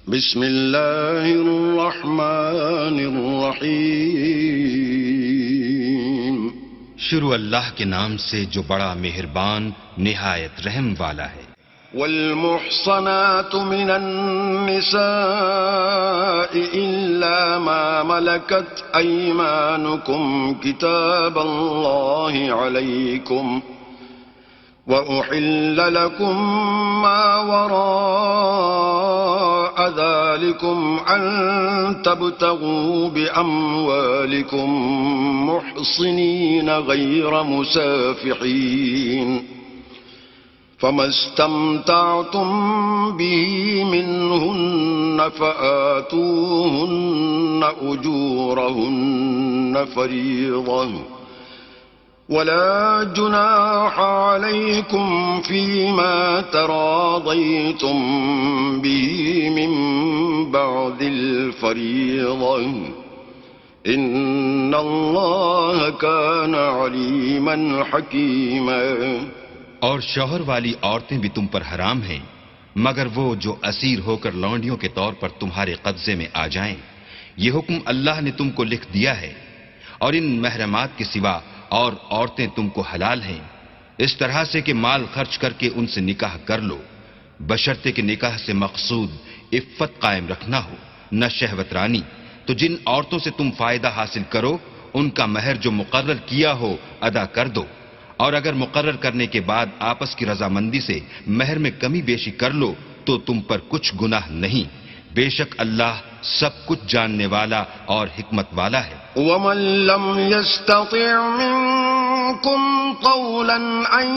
بسم اللہ الرحمن الرحیم. شروع اللہ کے نام سے جو بڑا مہربان نہایت رحم والا ہے. والمحصنات من النساء إلا ما ملكت أيمانكم كتاب الله عليكم وأحل لكم ما وراء ذلكم أن تبتغوا بأموالكم محصنين غير مسافحين فما استمتعتم به منهن فآتوهن أجورهن فريضة ولا جناح عليكم فيما تراضيتم به من بعد الفريضة إن الله كان عليما حكيما. اور شوہر والی عورتیں بھی تم پر حرام ہیں مگر وہ جو اسیر ہو کر لونڈیوں کے طور پر تمہارے قبضے میں آ جائیں. یہ حکم اللہ نے تم کو لکھ دیا ہے. اور ان محرمات کے سوا اور عورتیں تم کو حلال ہیں اس طرح سے کہ مال خرچ کر کے ان سے نکاح کر لو بشرطے کہ نکاح سے مقصود عفت قائم رکھنا ہو نہ شہوت رانی. تو جن عورتوں سے تم فائدہ حاصل کرو ان کا مہر جو مقرر کیا ہو ادا کر دو. اور اگر مقرر کرنے کے بعد آپس کی رضامندی سے مہر میں کمی بیشی کر لو تو تم پر کچھ گناہ نہیں. بے شک اللہ سب کچھ جاننے والا اور حکمت والا ہے. ومن لم يستطع منكم طولا أن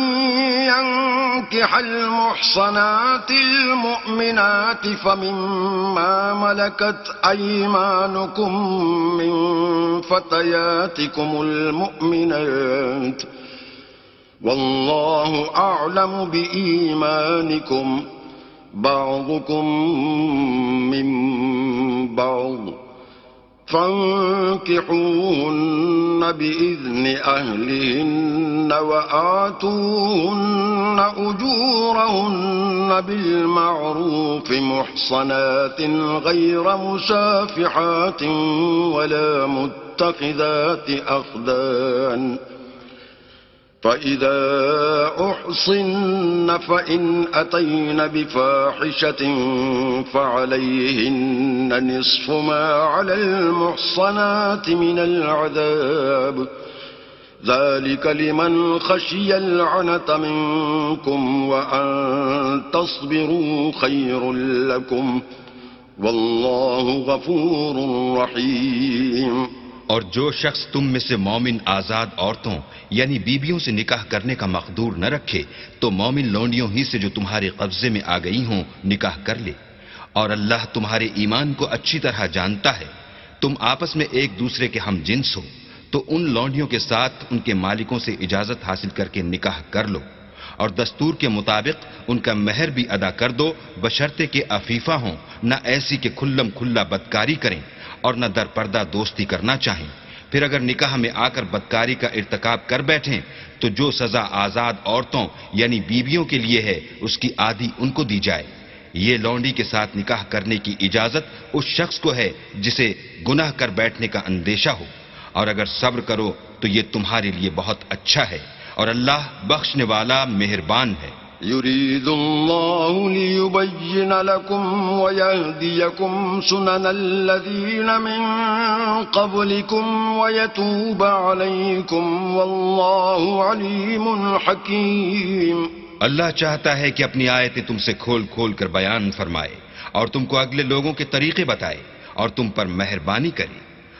ينكح المحصنات المؤمنات فمما ملكت أيمانكم من فتياتكم المؤمنات والله أعلم بإيمانكم بعضكم من بعض فانكحوهن بإذن أهلهن وآتوهن أجورهن بالمعروف محصنات غير مسافحات ولا متخذات أخدان فإذا أحصن فإن أتين بفاحشة فعليهن نصف ما على المحصنات من العذاب ذلك لمن خشي العنة منكم وأن تصبروا خير لكم والله غفور رحيم. اور جو شخص تم میں سے مومن آزاد عورتوں یعنی بیویوں سے نکاح کرنے کا مقدور نہ رکھے تو مومن لونڈیوں ہی سے جو تمہارے قبضے میں آ گئی ہوں نکاح کر لے. اور اللہ تمہارے ایمان کو اچھی طرح جانتا ہے. تم آپس میں ایک دوسرے کے ہم جنس ہو تو ان لونڈیوں کے ساتھ ان کے مالکوں سے اجازت حاصل کر کے نکاح کر لو اور دستور کے مطابق ان کا مہر بھی ادا کر دو بشرطے کہ عفیفہ ہوں نہ ایسی کہ کھلم کھلا بدکاری کریں اور نہ در پردہ دوستی کرنا چاہیں. پھر اگر نکاح میں آ کر بدکاری کا ارتکاب کر بیٹھیں تو جو سزا آزاد عورتوں یعنی بیویوں کے لیے ہے اس کی آدھی ان کو دی جائے. یہ لونڈی کے ساتھ نکاح کرنے کی اجازت اس شخص کو ہے جسے گناہ کر بیٹھنے کا اندیشہ ہو. اور اگر صبر کرو تو یہ تمہارے لیے بہت اچھا ہے اور اللہ بخشنے والا مہربان ہے. يريد الله ليبين لكم ويهديكم سنن الذين من قبلكم ويتوب عليكم والله عليم حكيم. اللہ چاہتا ہے کہ اپنی آیتیں تم سے کھول کھول کر بیان فرمائے اور تم کو اگلے لوگوں کے طریقے بتائے اور تم پر مہربانی کرے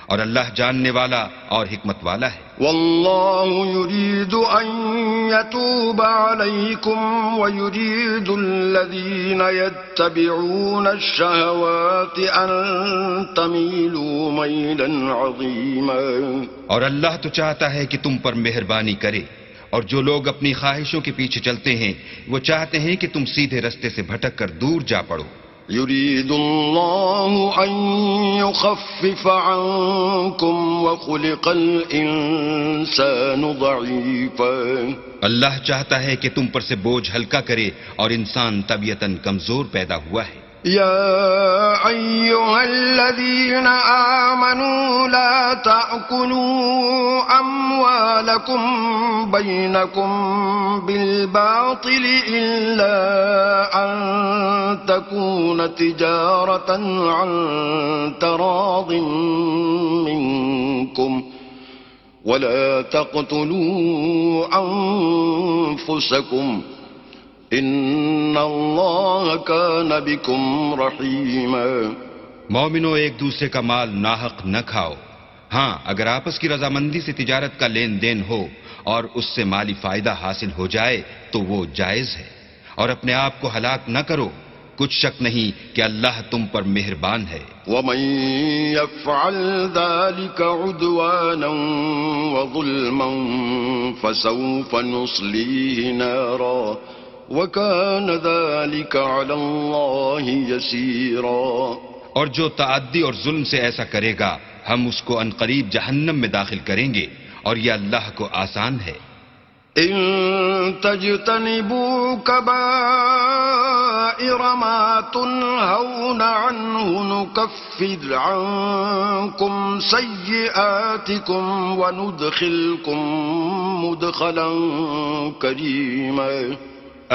اور اللہ جاننے والا اور حکمت والا ہے. والله يريد أن يتوب عليكم ويريد الذين يتبعون الشهوات أن تميلوا ميلا عظيما. اور اللہ تو چاہتا ہے کہ تم پر مہربانی کرے اور جو لوگ اپنی خواہشوں کے پیچھے چلتے ہیں وہ چاہتے ہیں کہ تم سیدھے رستے سے بھٹک کر دور جا پڑو. يريد الله أن يخفف عنكم وخلق الإنسان ضعيفا. اللہ چاہتا ہے کہ تم پر سے بوجھ ہلکا کرے اور انسان طبیعتاً کمزور پیدا ہوا ہے. يا أيها الذين آمنوا لا تأكلوا أموالكم بينكم بالباطل إلا أن تكون تجارة عن تراض منكم ولا تقتلوا أنفسكم ان اللہ کان بکم رحیما۔ مومنو، ایک دوسرے کا مال ناحق نہ کھاؤ۔ ہاں، اگر آپس کی رضامندی سے تجارت کا لین دین ہو اور اس سے مالی فائدہ حاصل ہو جائے تو وہ جائز ہے، اور اپنے آپ کو ہلاک نہ کرو، کچھ شک نہیں کہ اللہ تم پر مہربان ہے۔ ومن يفعل ذلك عدوانا وظلما فسوف نصليه نارا وَكَانَ ذَلِكَ عَلَى اللَّهِ يَسِيرًا۔ اور جو تعدی اور ظلم سے ایسا کرے گا ہم اس کو عنقریب جہنم میں داخل کریں گے، اور یہ اللہ کو آسان ہے۔ إِن تَجْتَنِبُوا كَبَائِرَ مَا تُنْهَوْنَ عَنْهُ نُكَفِّرْ عَنكُمْ سَيِّئَاتِكُمْ وَنُدْخِلْكُمْ مُدْخَلًا كَرِيمًا۔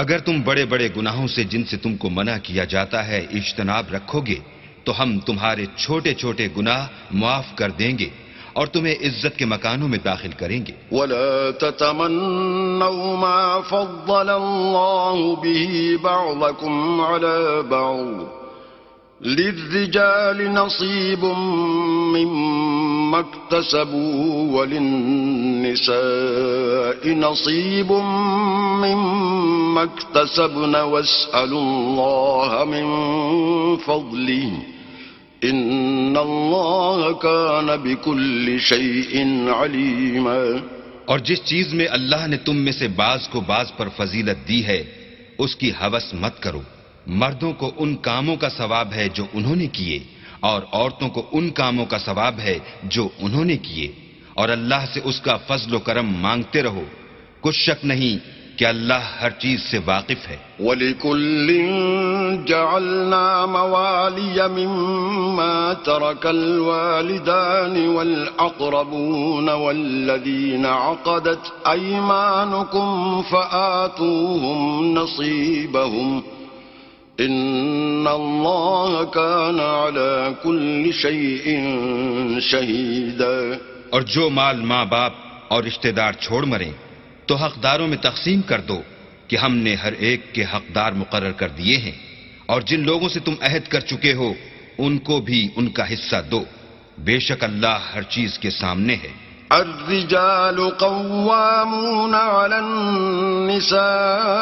اگر تم بڑے بڑے گناہوں سے جن سے تم کو منع کیا جاتا ہے اجتناب رکھو گے تو ہم تمہارے چھوٹے چھوٹے گناہ معاف کر دیں گے اور تمہیں عزت کے مکانوں میں داخل کریں گے۔ وَلَا تَتَمَنَّوْا مَا فَضَّلَ اللَّهُ بِهِ بَعْضَكُمْ عَلَى بَعْضٍ لِلرِّجَالِ نَصِيبٌ مِّمَّا اكْتَسَبُوا وَلِلنِّسَاءِ نَصِيبٌ مِّمَّا اكْتَسَبْنَ وَاسْأَلُوا اللَّهَ مِن فَضْلِهِ إِنَّ اللَّهَ كَانَ بِكُلِّ شَيْءٍ عَلِيمًا۔ اور جس چیز میں اللہ نے تم میں سے بعض کو بعض پر فضیلت دی ہے اس کی ہوس مت کرو۔ مردوں کو ان کاموں کا ثواب ہے جو انہوں نے کیے، اور عورتوں کو ان کاموں کا ثواب ہے جو انہوں نے کیے، اور اللہ سے اس کا فضل و کرم مانگتے رہو، کچھ شک نہیں کہ اللہ ہر چیز سے واقف ہے۔ وَلِكُلٍّ جَعَلْنَا مَوَالِيَ مِمَّا تَرَكَ الْوَالِدَانِ وَالْأَقْرَبُونَ وَالَّذِينَ عَقَدَتْ أَيْمَانُكُمْ فَآتُوهُمْ نَصِيبَهُمْ إِنَّ اللَّهَ كَانَ عَلَى كُلِّ شَيْءٍ شَهِيدًا۔ اور جو مال ماں باپ اور رشتہ دار چھوڑ مریں تو حقداروں میں تقسیم کر دو کہ ہم نے ہر ایک کے حقدار مقرر کر دیے ہیں، اور جن لوگوں سے تم عہد کر چکے ہو ان کو بھی ان کا حصہ دو، بے شک اللہ ہر چیز کے سامنے ہے۔ الرجال قوامون على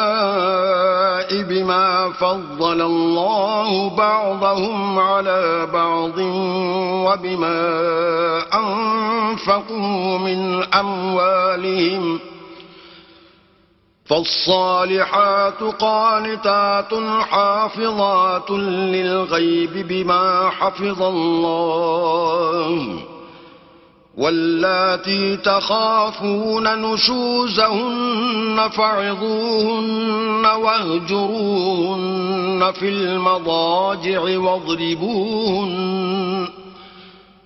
النساء بما فضل الله بعضهم على بعض وبما أنفقوا من أموالهم فالصالحات قانتات حافظات للغيب بما حفظ الله واللاتي تخافون نشوزهن فعظوهن واهجروهن في المضاجع واضربوهن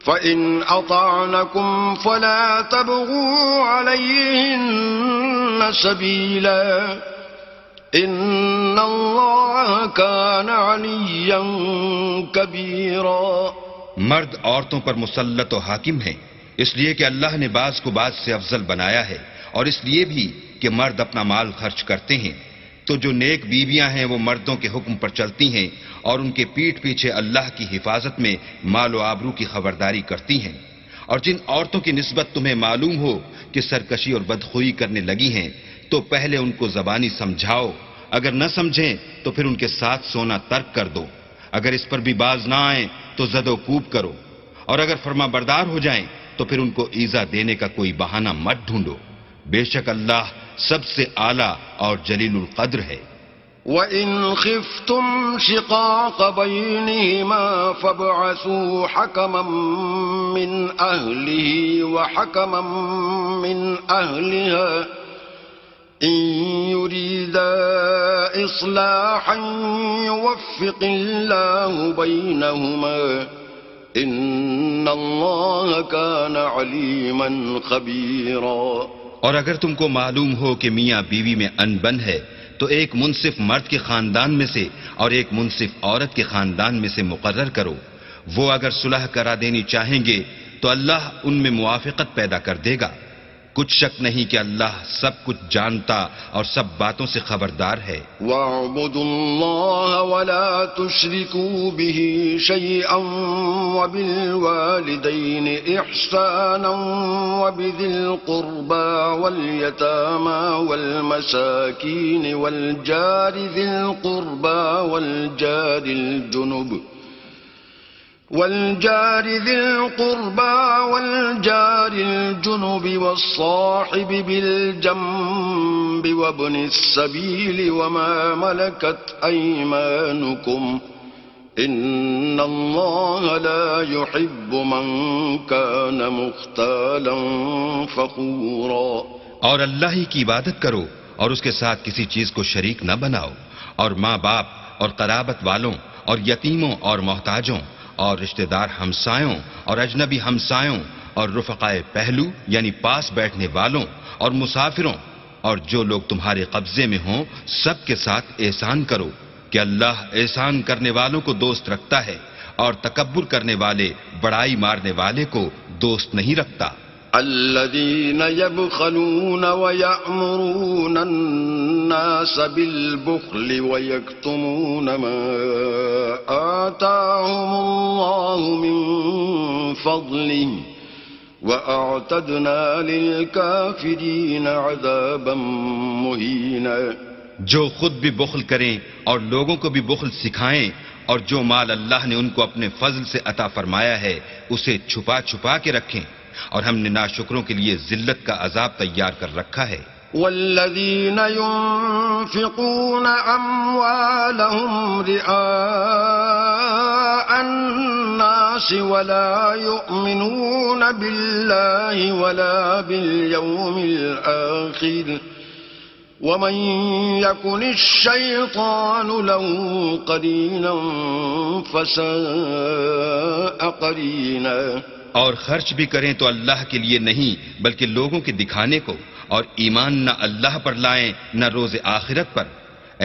فإن أطعنكم فلا تبغوا عليهن سبيلا إن الله كان عليا كبيرا۔ مرد عورتوں پر مسلط و حاکم ہیں، اس لیے کہ اللہ نے بعض کو بعض سے افضل بنایا ہے، اور اس لیے بھی کہ مرد اپنا مال خرچ کرتے ہیں، تو جو نیک بیویاں ہیں وہ مردوں کے حکم پر چلتی ہیں اور ان کے پیٹھ پیچھے اللہ کی حفاظت میں مال و آبرو کی خبرداری کرتی ہیں۔ اور جن عورتوں کی نسبت تمہیں معلوم ہو کہ سرکشی اور بدخوئی کرنے لگی ہیں تو پہلے ان کو زبانی سمجھاؤ، اگر نہ سمجھیں تو پھر ان کے ساتھ سونا ترک کر دو، اگر اس پر بھی باز نہ آئیں تو زد و کوب کرو، اور اگر فرما بردار ہو جائیں تو پھر ان کو ایذا دینے کا کوئی بہانہ مت ڈھونڈو، بے شک اللہ سب سے اعلیٰ اور جلیل القدر ہے۔ وَإِنْ خِفْتُمْ شِقَاقَ بَيْنِهِمَا فَابْعَثُوا حَكَمًا مِّنْ أَهْلِهِ وَحَكَمًا مِّنْ أَهْلِهَا إن يريدا إصلاحا يوفق الله بينهما إن الله كان عليما خبيرا. اور اگر تم کو معلوم ہو کہ میاں بیوی میں انبن ہے تو ایک منصف مرد کے خاندان میں سے اور ایک منصف عورت کے خاندان میں سے مقرر کرو. وہ اگر صلح کرا دینی چاہیں گے تو اللہ ان میں موافقت پیدا کر دے گا. کچھ شک نہیں کہ اللہ سب کچھ جانتا اور سب باتوں سے خبردار ہے. وَاعْبُدُوا اللَّهَ وَلَا تُشْرِكُوا بِهِ شَيْئًا وَبِالْوَالِدَيْنِ إِحْسَانًا وَبِذِي الْقُرْبَى وَالْيَتَامَى وَالْمَسَاكِينِ وَالْجَارِ ذِي الْقُرْبَى والجار ذي القربى والجار الجنب والصاحب بالجنب وابن السبيل وما ملكت أيمانكم إن الله لا يحب من كان مختالا فخورا. اور اللہ ہی کی عبادت کرو اور اس کے ساتھ کسی چیز کو شریک نہ بناؤ. اور ماں باپ اور قرابت والوں اور یتیموں اور محتاجوں اور رشتہ دار ہمسایوں اور اجنبی ہمسایوں اور رفقائے پہلو یعنی پاس بیٹھنے والوں اور مسافروں اور جو لوگ تمہارے قبضے میں ہوں سب کے ساتھ احسان کرو کہ اللہ احسان کرنے والوں کو دوست رکھتا ہے اور تکبر کرنے والے بڑائی مارنے والے کو دوست نہیں رکھتا. الذين يبخلون ويأمرون الناس بالبخل ويكتمون ما آتاهم الله من فضله وأعتدنا للكافرين عذابا مهينا. جو خود بھی بخل کریں اور لوگوں کو بھی بخل سکھائیں اور جو مال اللہ نے ان کو اپنے فضل سے عطا فرمایا ہے اسے چھپا چھپا کے رکھیں اور ہم نے ناشکروں کے لیے ذلت کا عذاب تیار کر رکھا ہے. والذین ينفقون اموالهم رئاء الناس ولا يؤمنون بالله ولا باليوم الآخر ومن يكن الشيطان له قرينا فساء قرينا. اور خرچ بھی کریں تو اللہ کے لیے نہیں بلکہ لوگوں کے دکھانے کو اور ایمان نہ اللہ پر لائیں نہ روز آخرت پر.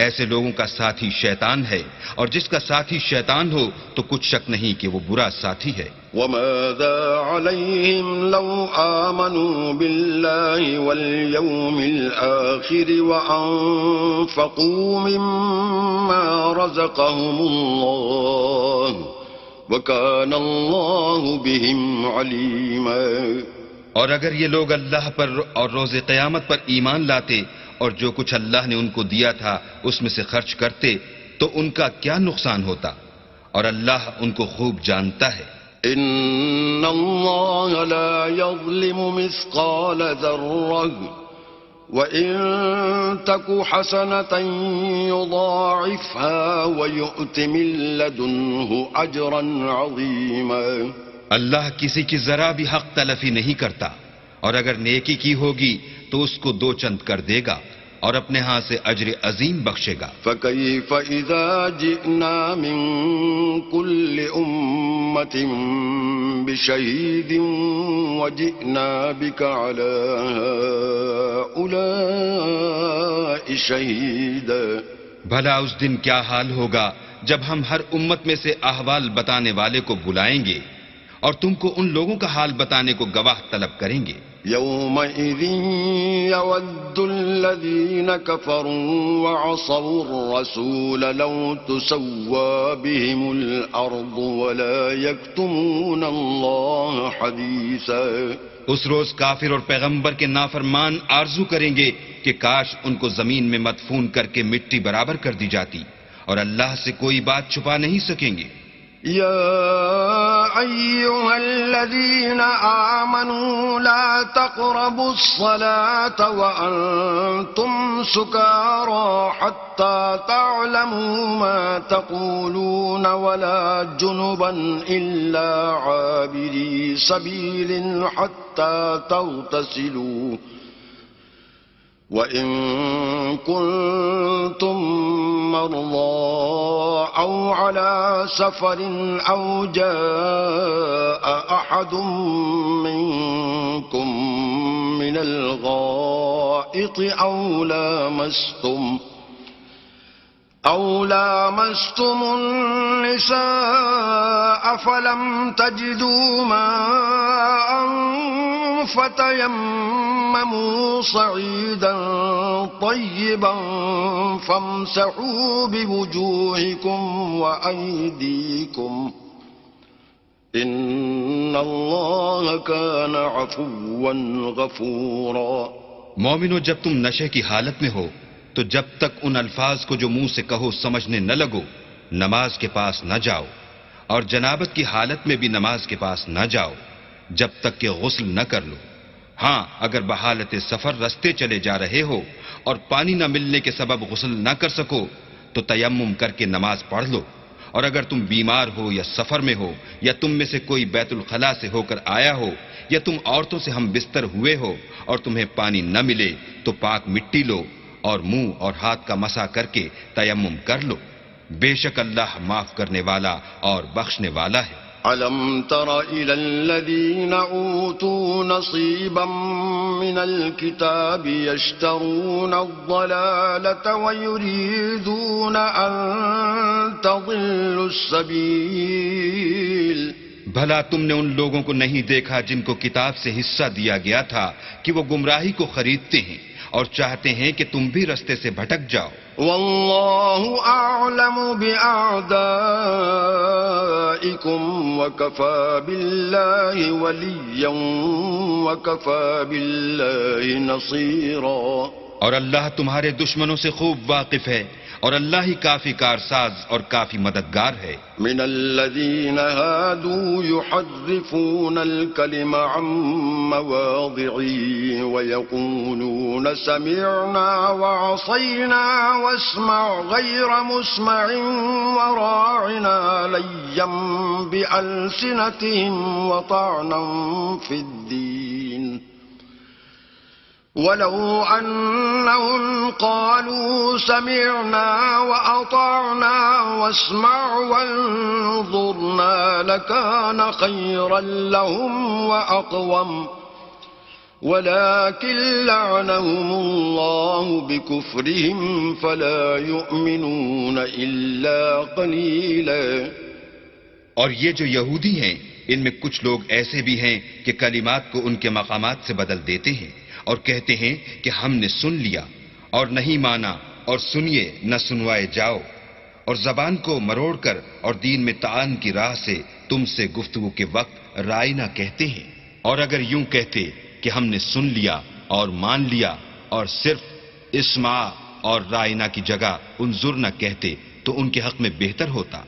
ایسے لوگوں کا ساتھی شیطان ہے اور جس کا ساتھی شیطان ہو تو کچھ شک نہیں کہ وہ برا ساتھی ہے. وَمَاذَا عَلَيْهِمْ لَوْ آمَنُوا بِاللَّهِ وَالْيَوْمِ الْآخِرِ وَأَنفَقُوا مِمَّا رَزَقَهُمُ اللَّهُ وَكَانَ اللَّهُ بِهِمْ عَلِيمًا. اور اگر یہ لوگ اللہ پر اور روز قیامت پر ایمان لاتے اور جو کچھ اللہ نے ان کو دیا تھا اس میں سے خرچ کرتے تو ان کا کیا نقصان ہوتا اور اللہ ان کو خوب جانتا ہے. ان اللہ لا يظلم مثقال ذرة وَإِن تَكُ حَسَنَةً يُضَاعِفْهَا وَيُؤْتِ مِن لَّدُنْهُ أَجْرًا عَظِيمًا. اللہ کسی کی ذرا بھی حق تلفی نہیں کرتا اور اگر نیکی کی ہوگی تو اس کو دو چند کر دے گا اور اپنے ہاں سے اجر عظیم بخشے گا. فَكَيْفَ إِذَا جِئْنَا مِن كُلِّ أُمَّةٍ بِشَهِيدٍ وَجِئْنَا بِكَ عَلَى هَؤُلَاءِ شَهِيدًا. بھلا اس دن کیا حال ہوگا جب ہم ہر امت میں سے احوال بتانے والے کو بلائیں گے اور تم کو ان لوگوں کا حال بتانے کو گواہ طلب کریں گے. يَوْمَئِذٍ يَوَدُّ الَّذِينَ كَفَرُوا وَعَصَوُا الرَّسُولَ لَوْ تُسَوَّىٰ بِهِمُ الْأَرْضُ وَلَا يَكْتُمُونَ اللَّهَ حَدِيثًا. اس روز کافر اور پیغمبر کے نافرمان آرزو کریں گے کہ کاش ان کو زمین میں مدفون کر کے مٹی برابر کر دی جاتی اور اللہ سے کوئی بات چھپا نہیں سکیں گے. يا أيها الذين آمنوا لا تقربوا الصلاة وأنتم سكارى حتى تعلموا ما تقولون ولا جنبا إلا عابري سبيل حتى تغتسلوا وَإِن كُنتُم مَّرْضَىٰ أَوْ عَلَىٰ سَفَرٍ أَوْ جَاءَ أَحَدٌ مِّنكُم مِّنَ الْغَائِطِ أَوْ لَامَسْتُمُ النِّسَاءَ فَلَمْ تَجِدُوا مَاءً فَتَيَمَّمُوا صَعِيدًا طَيِّبًا فَامْسَحُوا بِوُجُوهِكُمْ وَأَيْدِيكُمْ إِنَّ اللَّهَ كَانَ عَفُوًّا غَفُورًا۔ مومنو، جب تم نشے کی حالت میں ہو تو جب تک ان الفاظ کو جو منہ سے کہو سمجھنے نہ لگو نماز کے پاس نہ جاؤ، اور جنابت کی حالت میں بھی نماز کے پاس نہ جاؤ جب تک کہ غسل نہ کر لو۔ ہاں، اگر بحالت سفر رستے چلے جا رہے ہو اور پانی نہ ملنے کے سبب غسل نہ کر سکو تو تیمم کر کے نماز پڑھ لو، اور اگر تم بیمار ہو یا سفر میں ہو یا تم میں سے کوئی بیت الخلاء سے ہو کر آیا ہو یا تم عورتوں سے ہم بستر ہوئے ہو اور تمہیں پانی نہ ملے تو پاک مٹی لو اور منہ اور ہاتھ کا مسح کر کے تیمم کر لو، بے شک اللہ معاف کرنے والا اور بخشنے والا ہے۔ أَلَمْ تَرَ إِلَى الَّذِينَ أُوتُوا نَصِيبًا مِّنَ الْكِتَابِ يَشْتَرُونَ الضَّلَالَةَ وَيُرِيدُونَ أَن تَضِلُّوا السَّبِيلَ۔ بھلا تم نے ان لوگوں کو نہیں دیکھا جن کو کتاب سے حصہ دیا گیا تھا کہ وہ گمراہی کو خریدتے ہیں اور چاہتے ہیں کہ تم بھی رستے سے بھٹک جاؤ۔ واللہ اعلم بأعدائکم وکفى باللہ ولیا وکفى باللہ نصیرا۔ اور اللہ تمہارے دشمنوں سے خوب واقف ہے اور اللہ ہی کافی کارساز اور کافی مددگار ہے۔ من الذین هادوا يحرفون الكلم عن مواضعه ويقولون سمعنا وعصينا واسمع غير مسمع وراعنا ليا بألسنتهم وطعنا في الدين ولو أنهم قالوا سمعنا وأطعنا واسمع وانظرنا لكان خيرا لهم وأقوم ولكن لعنهم الله بكفرهم فلا يؤمنون إلا قليلا۔ اور یہ جو یہودی ہیں ان میں کچھ لوگ ایسے بھی ہیں کہ کلمات کو ان کے مقامات سے بدل دیتے ہیں اور کہتے ہیں کہ ہم نے سن لیا اور نہیں مانا اور سنیے نہ سنوائے جاؤ، اور زبان کو مروڑ کر اور دین میں طعن کی راہ سے تم سے گفتگو کے وقت رائنا کہتے ہیں۔ اور اگر یوں کہتے کہ ہم نے سن لیا اور مان لیا اور صرف اسمع اور رائنا کی جگہ انظر نہ کہتے تو ان کے حق میں بہتر ہوتا،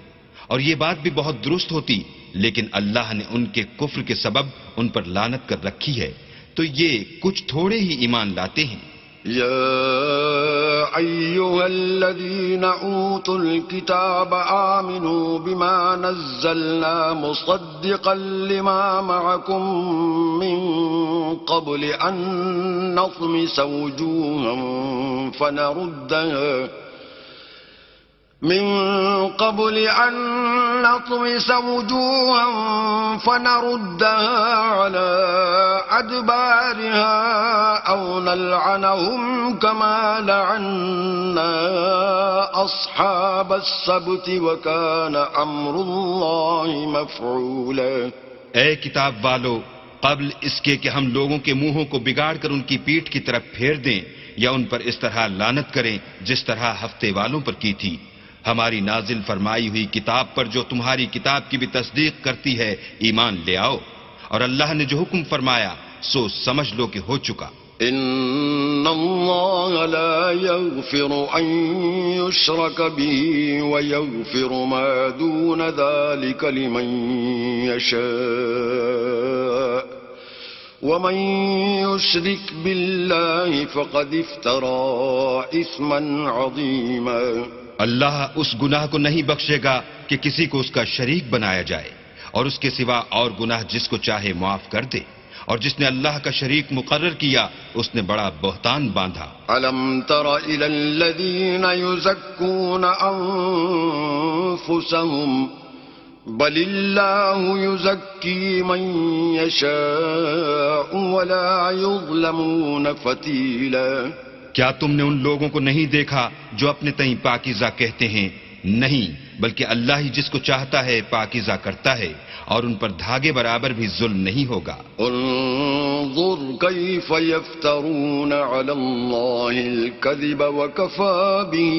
اور یہ بات بھی بہت درست ہوتی، لیکن اللہ نے ان کے کفر کے سبب ان پر لعنت کر رکھی ہے، تو یہ کچھ تھوڑے ہی ایمان لاتے ہیں۔ يا أيها الذين أوتوا الكتاب آمنوا بما نزلنا مصدقا لما معكم من قبل أن نطمس وجوها فنردها على أدبارها أو نلعنهم كما لعنا أصحاب السبت وكان أمر الله مفعولا۔ اے کتاب والو، قبل اس کے کہ ہم لوگوں کے منہوں کو بگاڑ کر ان کی پیٹھ کی طرف پھیر دیں یا ان پر اس طرح لعنت کریں جس طرح ہفتے والوں پر کی تھی، ہماری نازل فرمائی ہوئی کتاب پر جو تمہاری کتاب کی بھی تصدیق کرتی ہے ایمان لے آؤ، اور اللہ نے جو حکم فرمایا سو سمجھ لو کہ ہو چکا۔ ان اللہ لا یغفر ان یشرک به ویغفر ما دون ذلك لمن یشاء ومن یشرک باللہ فقد افترى اثما عظیما۔ اللہ اس گناہ کو نہیں بخشے گا کہ کسی کو اس کا شریک بنایا جائے، اور اس کے سوا اور گناہ جس کو چاہے معاف کر دے، اور جس نے اللہ کا شریک مقرر کیا اس نے بڑا بہتان باندھا. ألم تر إلى الذين يزكون أنفسهم بل الله يزكي من يشاء ولا يظلمون فتيلا. کیا تم نے ان لوگوں کو نہیں دیکھا جو اپنے تئیں پاکیزہ کہتے ہیں؟ نہیں، بلکہ اللہ ہی جس کو چاہتا ہے پاکیزہ کرتا ہے، اور ان پر دھاگے برابر بھی ظلم نہیں ہوگا. انظر كيف يفترون على الله الكذب وكفى به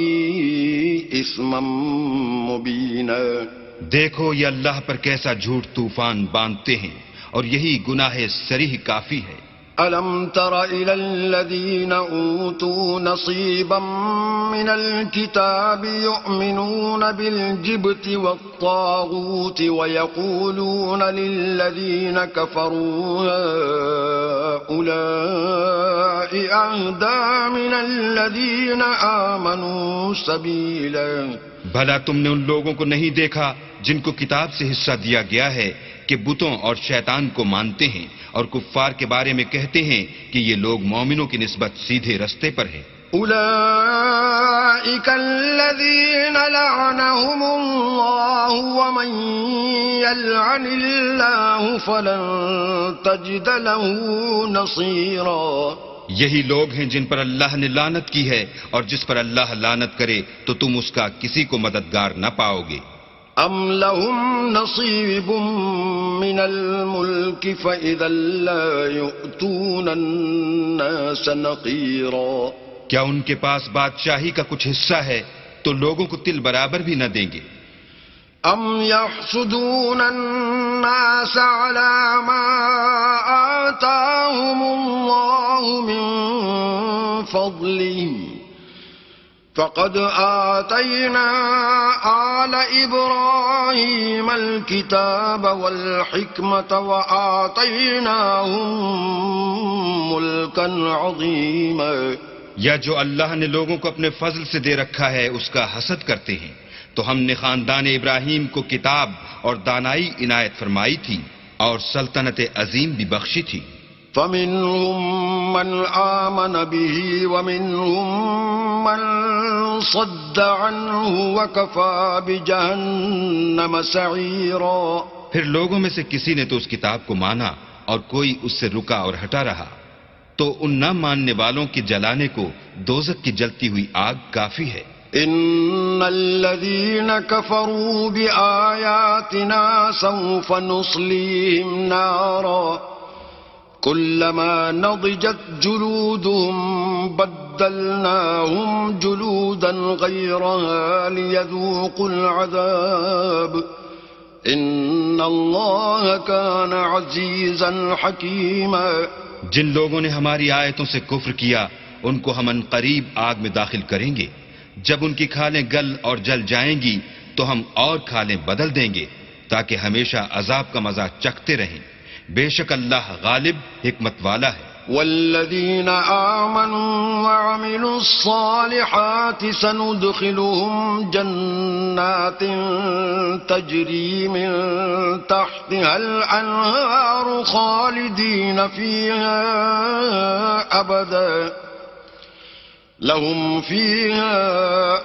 إثما مبينا. دیکھو یہ اللہ پر کیسا جھوٹ طوفان باندھتے ہیں، اور یہی گناہ صریح کافی ہے. ألم تر إلى الذين أوتوا نصيبا من الكتاب يؤمنون بالجبت والطاغوت ويقولون للذين كفروا هؤلاء أهدى من الذين آمنوا سبيلا. بھلا تم نے ان لوگوں کو نہیں دیکھا جن کو کتاب سے حصہ دیا گیا ہے کہ بتوں اور شیطان کو مانتے ہیں اور کفار کے بارے میں کہتے ہیں کہ یہ لوگ مومنوں کی نسبت سیدھے رستے پر ہیں. أولئك الذين لعنهم الله ومن يلعن الله فلن تجد له نصيرا. یہی لوگ ہیں جن پر اللہ نے لعنت کی ہے، اور جس پر اللہ لعنت کرے تو تم اس کا کسی کو مددگار نہ پاؤ گے. ام لهم نصیب من الملک فإذا لا يؤتون الناس نقیرا. کیا ان کے پاس بادشاہی کا کچھ حصہ ہے تو لوگوں کو تل برابر بھی نہ دیں گے. ام يحسدون الناس على ما آتاهم الله من فضله فقد آتينا آل إبراهيم الكتاب والحكمة وآتيناهم ملكا عظيما. یا جو اللہ نے لوگوں کو اپنے فضل سے دے رکھا ہے اس کا حسد کرتے ہیں، تو ہم نے خاندان ابراہیم کو کتاب اور دانائی عنایت فرمائی تھی اور سلطنت عظیم بھی بخشی تھی. فمنهم من آمن به ومنهم من صد عنه وكفى بجهنم سعيرا. پھر لوگوں میں سے کسی نے تو اس کتاب کو مانا اور کوئی اس سے رکا اور ہٹا رہا، تو ان نہ ماننے والوں کے جلانے کو دوزخ کی جلتی ہوئی آگ کافی ہے. ان الذين كفروا بآياتنا سوف نصليهم نارا كلما نضجت جلودهم بدلناهم جلودا غيرها ليذوقوا العذاب ان الله كان عزيزا حكيما. جن لوگوں نے ہماری آیتوں سے کفر کیا ان کو ہم عنقریب آگ میں داخل کریں گے. جب ان کی کھالیں گل اور جل جائیں گی تو ہم اور کھالیں بدل دیں گے تاکہ ہمیشہ عذاب کا مزہ چکھتے رہیں. بے شک اللہ غالب حکمت والا ہے. والذین آمنوا وعملوا الصالحات سندخلهم جنات تجری من تحتها الانہار خالدین فیہا ابدا لهم فيها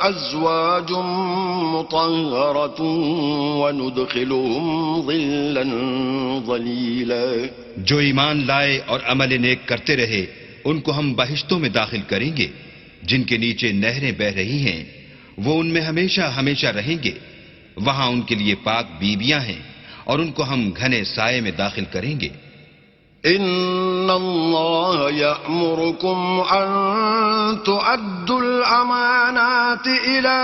أزواج مطهرة وندخلهم ظلا ظليلا. جو ایمان لائے اور عمل نیک کرتے رہے ان کو ہم بہشتوں میں داخل کریں گے جن کے نیچے نہریں بہہ رہی ہیں، وہ ان میں ہمیشہ ہمیشہ رہیں گے. وہاں ان کے لیے پاک بیویاں ہیں اور ان کو ہم گھنے سائے میں داخل کریں گے. ان اللہ یأمرکم ان تؤدوا الامانات الى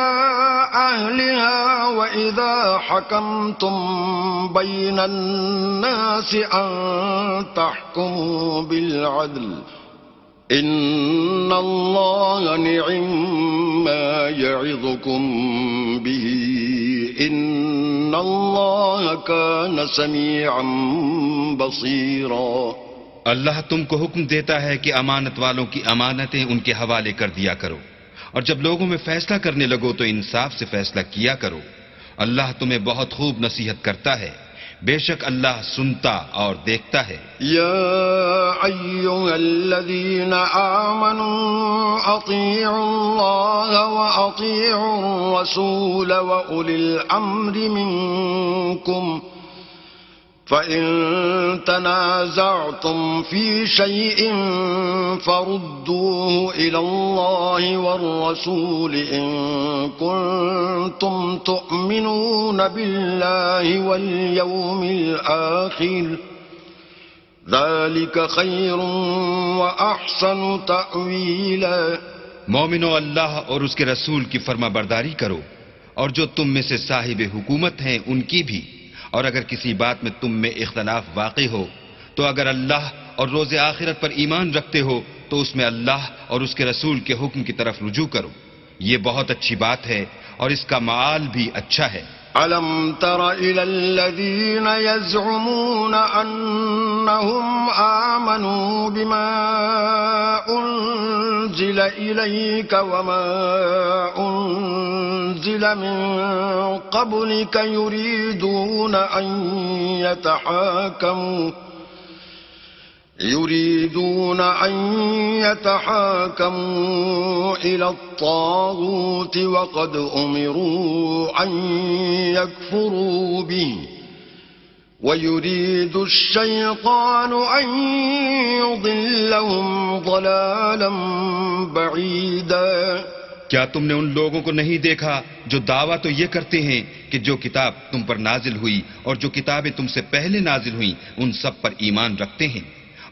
اہلها واذا حکمتم بین الناس ان تحکموا بالعدل ان اللہ نعم ما یعظکم به ان اللہ کان سمیعا بصیرا. اللہ تم کو حکم دیتا ہے کہ امانت والوں کی امانتیں ان کے حوالے کر دیا کرو، اور جب لوگوں میں فیصلہ کرنے لگو تو انصاف سے فیصلہ کیا کرو. اللہ تمہیں بہت خوب نصیحت کرتا ہے. بے شک اللہ سنتا اور دیکھتا ہے. يا أيها الذين آمنوا أطيعوا الله وأطيعوا الرسول وأولي الأمر منكم فإن تنازعتم في شيء فردوه إلى الله والرسول إن كنتم تؤمنون بالله واليوم الآخر ذلك خير وأحسن تأويلا. مومنو، اللہ اور اس کے رسول کی فرما برداری کرو، اور جو تم میں سے صاحب حکومت ہیں ان کی بھی. اور اگر کسی بات میں تم میں اختلاف واقع ہو تو اگر اللہ اور روز آخرت پر ایمان رکھتے ہو تو اس میں اللہ اور اس کے رسول کے حکم کی طرف رجوع کرو. یہ بہت اچھی بات ہے اور اس کا معال بھی اچھا ہے. أَلَمْ تَرَ إِلَى الَّذِينَ يَزْعُمُونَ أَنَّهُمْ آمَنُوا بِمَا أُنزِلَ إِلَيْكَ وَمَا أُنزِلَ مِن قَبْلِكَ يُرِيدُونَ أن يتحاكموا إلى الطاغوت وقد أمروا أن يكفروا به ويريد الشيطان أن يضلهم ضلالا بعيدا. کیا تم نے ان لوگوں کو نہیں دیکھا جو دعویٰ تو یہ کرتے ہیں کہ جو کتاب تم پر نازل ہوئی اور جو کتابیں تم سے پہلے نازل ہوئیں ان سب پر ایمان رکھتے ہیں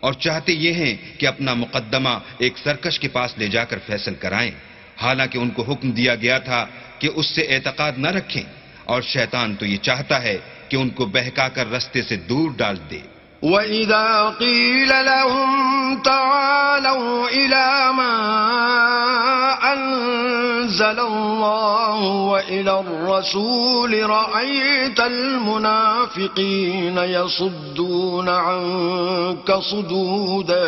اور چاہتے یہ ہیں کہ اپنا مقدمہ ایک سرکش کے پاس لے جا کر فیصل کرائیں، حالانکہ ان کو حکم دیا گیا تھا کہ اس سے اعتقاد نہ رکھیں، اور شیطان تو یہ چاہتا ہے کہ ان کو بہکا کر رستے سے دور ڈال دے. وَإِذَا قِيلَ لَهُمْ تَعَالَوْا إِلَى مَا أَنزَلَ اللَّهُ وَإِلَى الرَّسُولِ رَأَيْتَ الْمُنَافِقِينَ يَصُدُّونَ عَنكَ صُدُودًا.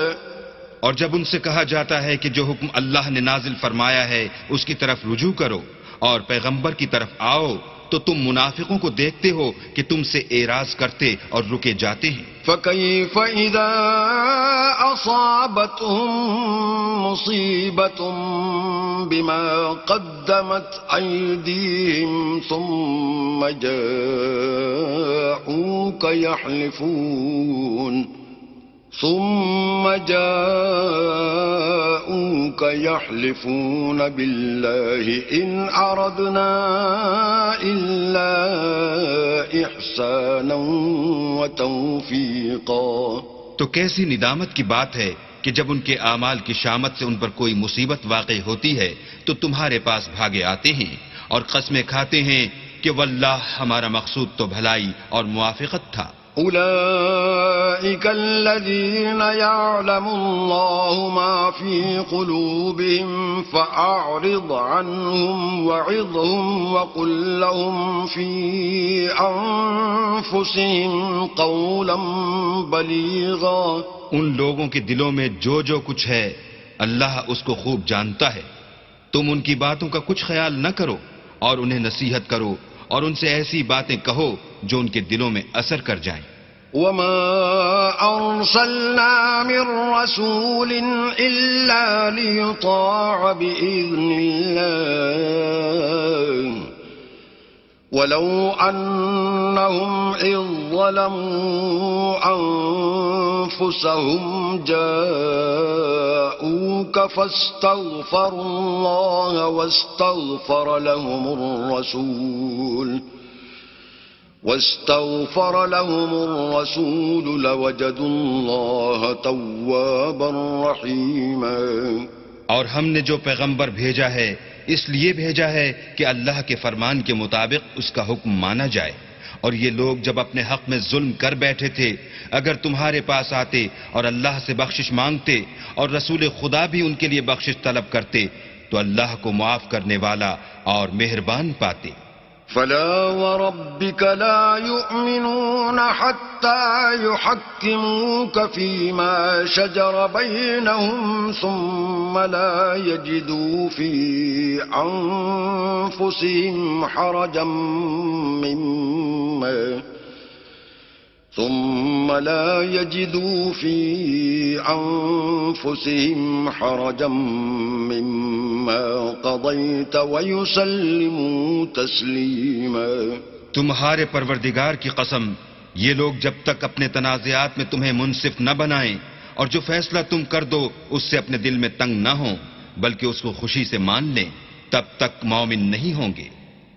اور جب ان سے کہا جاتا ہے کہ جو حکم اللہ نے نازل فرمایا ہے اس کی طرف رجوع کرو اور پیغمبر کی طرف آؤ تو تم منافقوں کو دیکھتے ہو کہ تم سے اعراض کرتے اور رکے جاتے ہیں. فَكَيْفَ إِذَا أَصَابَتْهُم مُّصِيبَةٌ بِمَا قَدَّمَتْ أَيْدِيهِمْ ثُمَّ جاءوك يحلفون بالله إن أردنا إلا إحسانا وتوفيقا. تو کیسی ندامت کی بات ہے کہ جب ان کے اعمال کی شامت سے ان پر کوئی مصیبت واقع ہوتی ہے تو تمہارے پاس بھاگے آتے ہیں اور قسمیں کھاتے ہیں کہ واللہ ہمارا مقصود تو بھلائی اور موافقت تھا. أولئك الذين يعلم الله ما في قلوبهم فأعرض عنهم وعظهم وقل لهم في أنفسهم قولا بليغا. ان لوگوں کے دلوں میں جو کچھ ہے اللہ اس کو خوب جانتا ہے. تم ان کی باتوں کا کچھ خیال نہ کرو اور انہیں نصیحت کرو اور ان سے ایسی باتیں کہو جو ان کے دلوں میں اثر کر جائیں. وَمَا أَرْسَلْنَا مِن رَّسُولٍ إِلَّا لِيُطَاعَ بِإِذْنِ اللَّهِ وَلَوْ أَنَّهُمْ إِذ ظَّلَمُوا أَنفُسَهُمْ جَاءُوكَ فَاسْتَغْفَرُوا اللَّهَ واستغفر لهم الرسول لوجدوا الله توابا رحيما. اور ہم نے جو پیغمبر بھیجا ہے اس لیے بھیجا ہے کہ اللہ کے فرمان کے مطابق اس کا حکم مانا جائے. اور یہ لوگ جب اپنے حق میں ظلم کر بیٹھے تھے اگر تمہارے پاس آتے اور اللہ سے بخشش مانگتے اور رسول خدا بھی ان کے لیے بخشش طلب کرتے تو اللہ کو معاف کرنے والا اور مہربان پاتے. فلا وربك لا يؤمنون حتى يحكموك فيما شجر بينهم ثم لا يجدوا في أنفسهم حرجا ثم لا يجدوا في أنفسهم حرجا مما قضيت ويسلموا تسليما. تمہارے پروردگار کی قسم، یہ لوگ جب تک اپنے تنازعات میں تمہیں منصف نہ بنائیں اور جو فیصلہ تم کر دو اس سے اپنے دل میں تنگ نہ ہوں بلکہ اس کو خوشی سے مان لیں، تب تک مومن نہیں ہوں گے.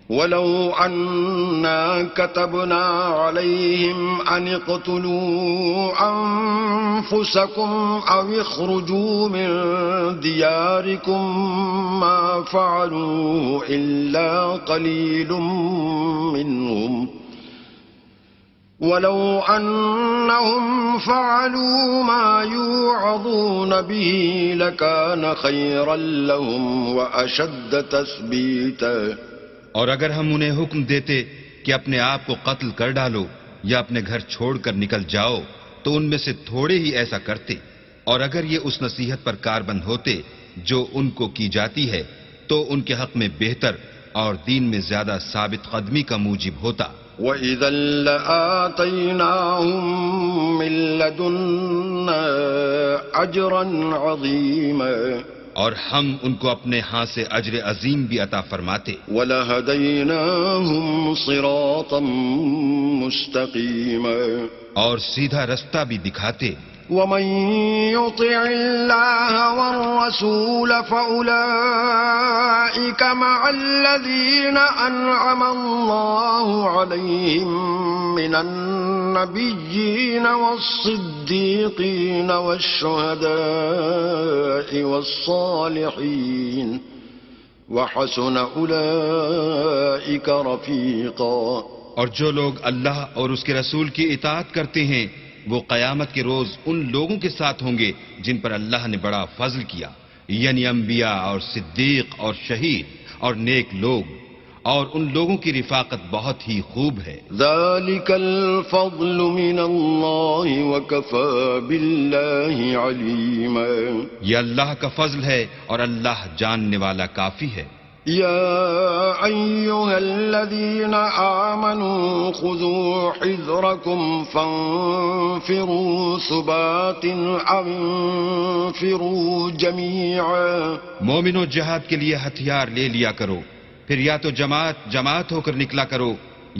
وَلَوْ أَنَّا كَتَبْنَا عَلَيْهِمْ أَنِ اقْتُلُوا أَنفُسَكُمْ أَوِ اخْرُجُوا مِنْ دِيَارِكُمْ مَا فَعَلُوهُ إِلَّا قَلِيلٌ مِّنْهُمْ وَلَوْ أَنَّهُمْ فَعَلُوا مَا يُوعَظُونَ بِهِ لَكَانَ خَيْرًا لَهُمْ وَأَشَدَّ تَثْبِيتًا. اور اگر ہم انہیں حکم دیتے کہ اپنے آپ کو قتل کر ڈالو یا اپنے گھر چھوڑ کر نکل جاؤ تو ان میں سے تھوڑے ہی ایسا کرتے، اور اگر یہ اس نصیحت پر کاربند ہوتے جو ان کو کی جاتی ہے تو ان کے حق میں بہتر اور دین میں زیادہ ثابت قدمی کا موجب ہوتا. وَإِذًا لَآتَيْنَاهُمْ مِن لَّدُنَّا أَجْرًا عَظِيمًا. اور ہم ان کو اپنے ہاں سے اجر عظیم بھی عطا فرماتے. وَلَهَدَيْنَاهُمْ صِرَاطًا مُسْتَقِيمًا. اور سیدھا رستہ بھی دکھاتے. وَمَن يُطِعِ اللَّهَ وَالرَّسُولَ فَأُولَئِكَ مَعَ الَّذِينَ أَنْعَمَ اللَّهُ عَلَيْهِم مِّنَ النَّبِيِّينَ وَالصِّدِّيقِينَ وَالشُّهَدَاءِ وَالصَّالِحِينَ وَحَسُنَ أُولَئِكَ رَفِيقًا. اور جو لوگ اللہ اور اس کے رسول کی اطاعت کرتے ہیں وہ قیامت کے روز ان لوگوں کے ساتھ ہوں گے جن پر اللہ نے بڑا فضل کیا، یعنی انبیاء اور صدیق اور شہید اور نیک لوگ، اور ان لوگوں کی رفاقت بہت ہی خوب ہے. ذَلِكَ الْفَضْلُ مِنَ اللَّهِ وَكَفَى بِاللَّهِ عَلِيمًا. یہ اللہ کا فضل ہے اور اللہ جاننے والا کافی ہے. يا أيها الذين آمنوا خذوا حذركم فانفروا ثبات أو انفروا جميعا. مومنو، جہاد کے لیے ہتھیار لے لیا کرو، پھر یا تو جماعت ہو کر نکلا کرو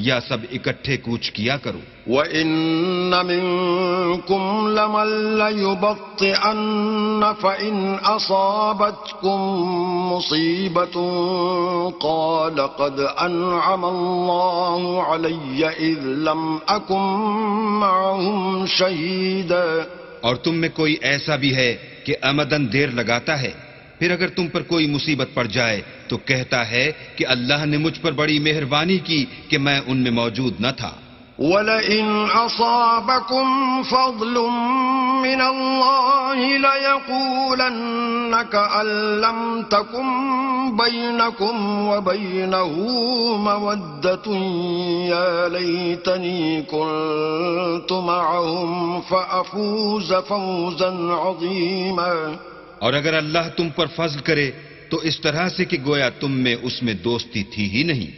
یا سب اکٹھے کوچ کیا کرو. وَإِنَّ مِنكُمْ لَمَن لَّيُبَطِّئَنَّ فَإِنْ أَصَابَتْكُم مُّصِيبَةٌ قَالَ قَدْ أَنْعَمَ اللَّهُ عَلَيَّ إِذْ لَمْ أَكُن مَّعَهُمْ شَهِيدًا. اور تم میں کوئی ایسا بھی ہے کہ عمدن دیر لگاتا ہے، پھر اگر تم پر کوئی مصیبت پڑ جائے تو کہتا ہے کہ اللہ نے مجھ پر بڑی مہربانی کی کہ میں ان میں موجود نہ تھا. وَلَئِنْ أَصَابَكُمْ فَضْلٌ مِّنَ اللَّهِ لَيَقُولَنَّ كَأَن لَّمْ تَكُن بَيْنَكُمْ وَبَيْنَهُ مَوَدَّةٌ يَا لَيْتَنِي كُنتُ مَعَهُمْ فَأَفُوزَ فَوْزًا عَظِيمًا. اور اگر اللہ تم پر فضل کرے تو اس طرح سے کہ گویا تم میں اس میں دوستی تھی ہی نہیں،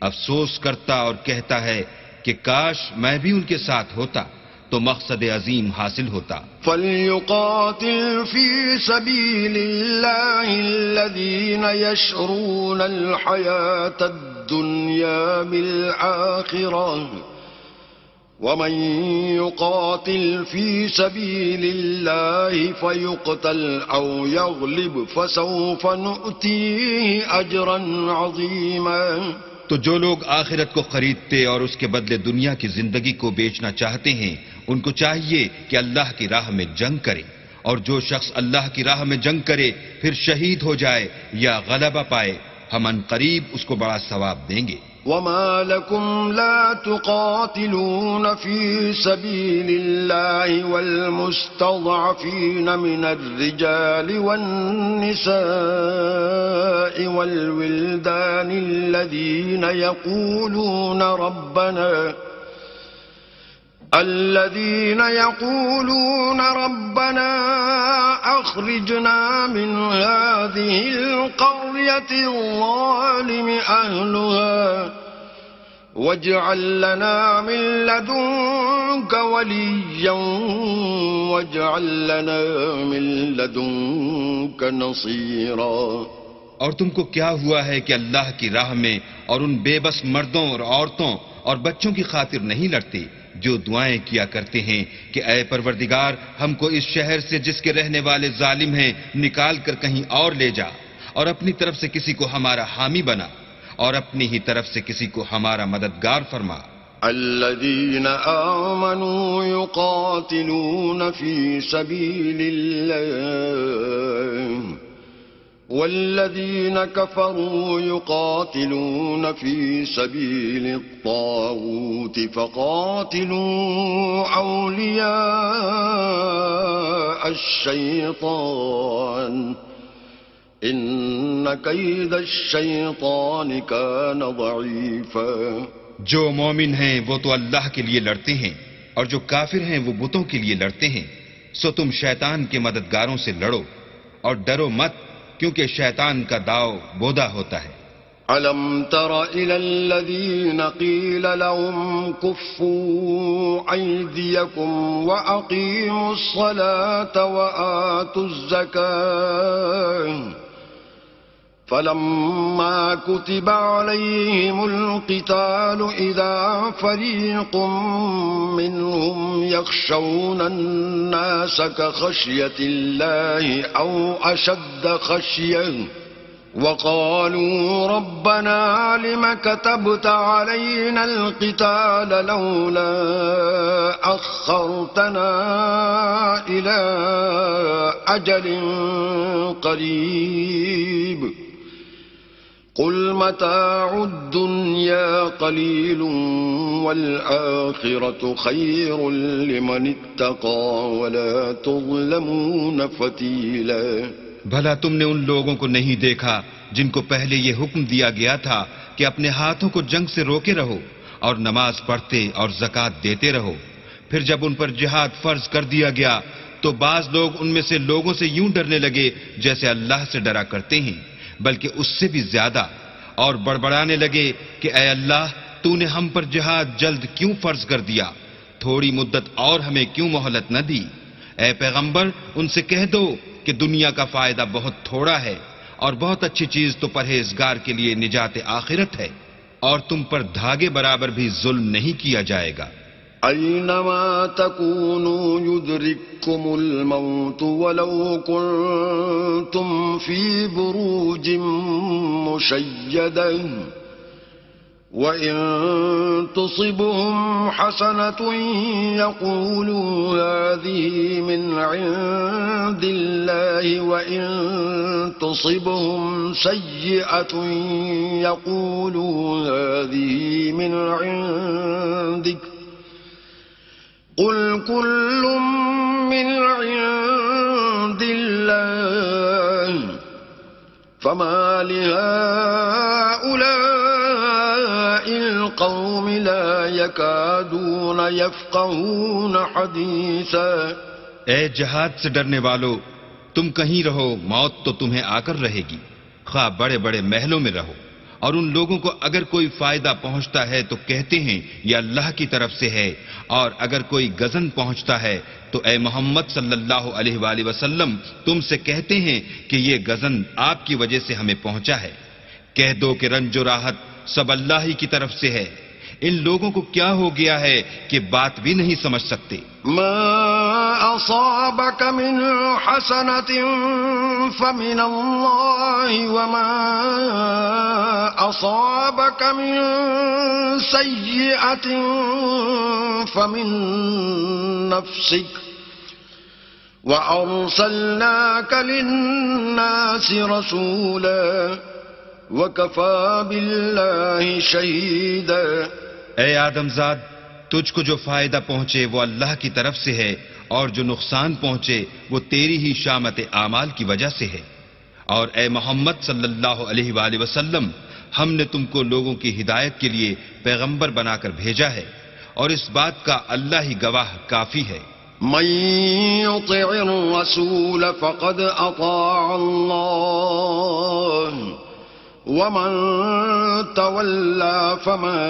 افسوس کرتا اور کہتا ہے کہ کاش میں بھی ان کے ساتھ ہوتا تو مقصد عظیم حاصل ہوتا. فَلْيُقَاتِلْ فِي سَبِيلِ اللَّهِ الَّذِينَ يَشْرُونَ الْحَيَاةَ الدُّنْيَا بِالْآخِرَةِ وَمَن يُقَاتِلْ فِي سَبِيلِ اللَّهِ فَيُقْتَلْ أَوْ يَغْلِبْ فَسَوْفَ نُؤْتِيهِ أَجْرًا عَظِيمًا. تو جو لوگ آخرت کو خریدتے اور اس کے بدلے دنیا کی زندگی کو بیچنا چاہتے ہیں ان کو چاہیے کہ اللہ کی راہ میں جنگ کرے، اور جو شخص اللہ کی راہ میں جنگ کرے پھر شہید ہو جائے یا غلبہ پائے ہم ان قریب اس کو بڑا ثواب دیں گے. وَمَا لَكُمْ لَا تُقَاتِلُونَ فِي سَبِيلِ اللَّهِ وَالْمُسْتَضْعَفِينَ مِنَ الرِّجَالِ وَالنِّسَاءِ وَالْوِلْدَانِ الَّذِينَ يَقُولُونَ رَبَّنَا أَخْرِجْنَا مِنْ هَٰذِهِ الْقَرْيَةِ الظَّالِمِ أَهْلُهَا واجعل لنا من لدنك وليا واجعل لنا من لدنك نصيرا. اور تم کو کیا ہوا ہے کہ اللہ کی راہ میں اور ان بے بس مردوں اور عورتوں اور بچوں کی خاطر نہیں لڑتے جو دعائیں کیا کرتے ہیں کہ اے پروردگار ہم کو اس شہر سے جس کے رہنے والے ظالم ہیں نکال کر کہیں اور لے جا، اور اپنی طرف سے کسی کو ہمارا حامی بنا، اور اپنی ہی طرف سے کسی کو ہمارا مددگار فرما. الذين آمنوا يقاتلون في سبيل الله والذين كفروا يقاتلون في سبيل الطاغوت فقاتلوا أولياء الشيطان إن كيد الشيطان كان ضعيفا. جو مومن ہیں وہ تو اللہ کے لیے لڑتے ہیں، اور جو کافر ہیں وہ بتوں کے لیے لڑتے ہیں. سو تم شیطان کے مددگاروں سے لڑو اور ڈرو مت، کیونکہ شیطان کا داؤ بودا ہوتا ہے. ألم تر إلى الذين قيل لهم كفوا أيديكم وأقيموا الصلاة وآتوا الزكاة فلما كتب عليهم القتال إذا فريق منهم يخشون الناس كخشية الله أو أشد خشية وقالوا ربنا لم كتبت علينا القتال لولا أخرتنا إلى أجل قريب قل متاع الدنيا قليل والآخرة خير لمن اتقى ولا تظلمون فتيلا. بھلا تم نے ان لوگوں کو نہیں دیکھا جن کو پہلے یہ حکم دیا گیا تھا کہ اپنے ہاتھوں کو جنگ سے روکے رہو اور نماز پڑھتے اور زکوٰۃ دیتے رہو، پھر جب ان پر جہاد فرض کر دیا گیا تو بعض لوگ ان میں سے لوگوں سے یوں ڈرنے لگے جیسے اللہ سے ڈرا کرتے ہیں، بلکہ اس سے بھی زیادہ، اور بڑبڑانے لگے کہ اے اللہ تو نے ہم پر جہاد جلد کیوں فرض کر دیا، تھوڑی مدت اور ہمیں کیوں مہلت نہ دی. اے پیغمبر ان سے کہہ دو کہ دنیا کا فائدہ بہت تھوڑا ہے اور بہت اچھی چیز تو پرہیزگار کے لیے نجات آخرت ہے، اور تم پر دھاگے برابر بھی ظلم نہیں کیا جائے گا. أينما تكونوا يدرككم الموت ولو كنتم في بروج مشيدة وإن تصبهم حسنة يقولوا هذه من عند الله وإن تصبهم سيئة يقولوا هذه من عندك قل كل من عند الله فما لهؤلاء القوم لا يكادون يفقهون حديثا. اے جہاد سے ڈرنے والو، تم کہیں رہو موت تو تمہیں آ کر رہے گی، خواہ بڑے بڑے محلوں میں رہو، اور ان لوگوں کو اگر کوئی فائدہ پہنچتا ہے تو کہتے ہیں یہ اللہ کی طرف سے ہے، اور اگر کوئی غضن پہنچتا ہے تو اے محمد صلی اللہ علیہ وآلہ وسلم تم سے کہتے ہیں کہ یہ غضن آپ کی وجہ سے ہمیں پہنچا ہے. کہہ دو کہ رنج و راحت سب اللہ ہی کی طرف سے ہے. ان لوگوں کو کیا ہو گیا ہے کہ بات بھی نہیں سمجھ سکتے. ما أصابك من حسنة فمن الله وما أصابك من سيئة فمن نفسك وأرسلناك للناس رسولا وكفى بالله شهيدا. اے آدم زاد، تجھ کو جو فائدہ پہنچے وہ اللہ کی طرف سے ہے، اور جو نقصان پہنچے وہ تیری ہی شامت اعمال کی وجہ سے ہے. اور اے محمد صلی اللہ علیہ وآلہ وسلم، ہم نے تم کو لوگوں کی ہدایت کے لیے پیغمبر بنا کر بھیجا ہے، اور اس بات کا اللہ ہی گواہ کافی ہے. من يطع الرسول فقد أطاع الله ومن تولى فما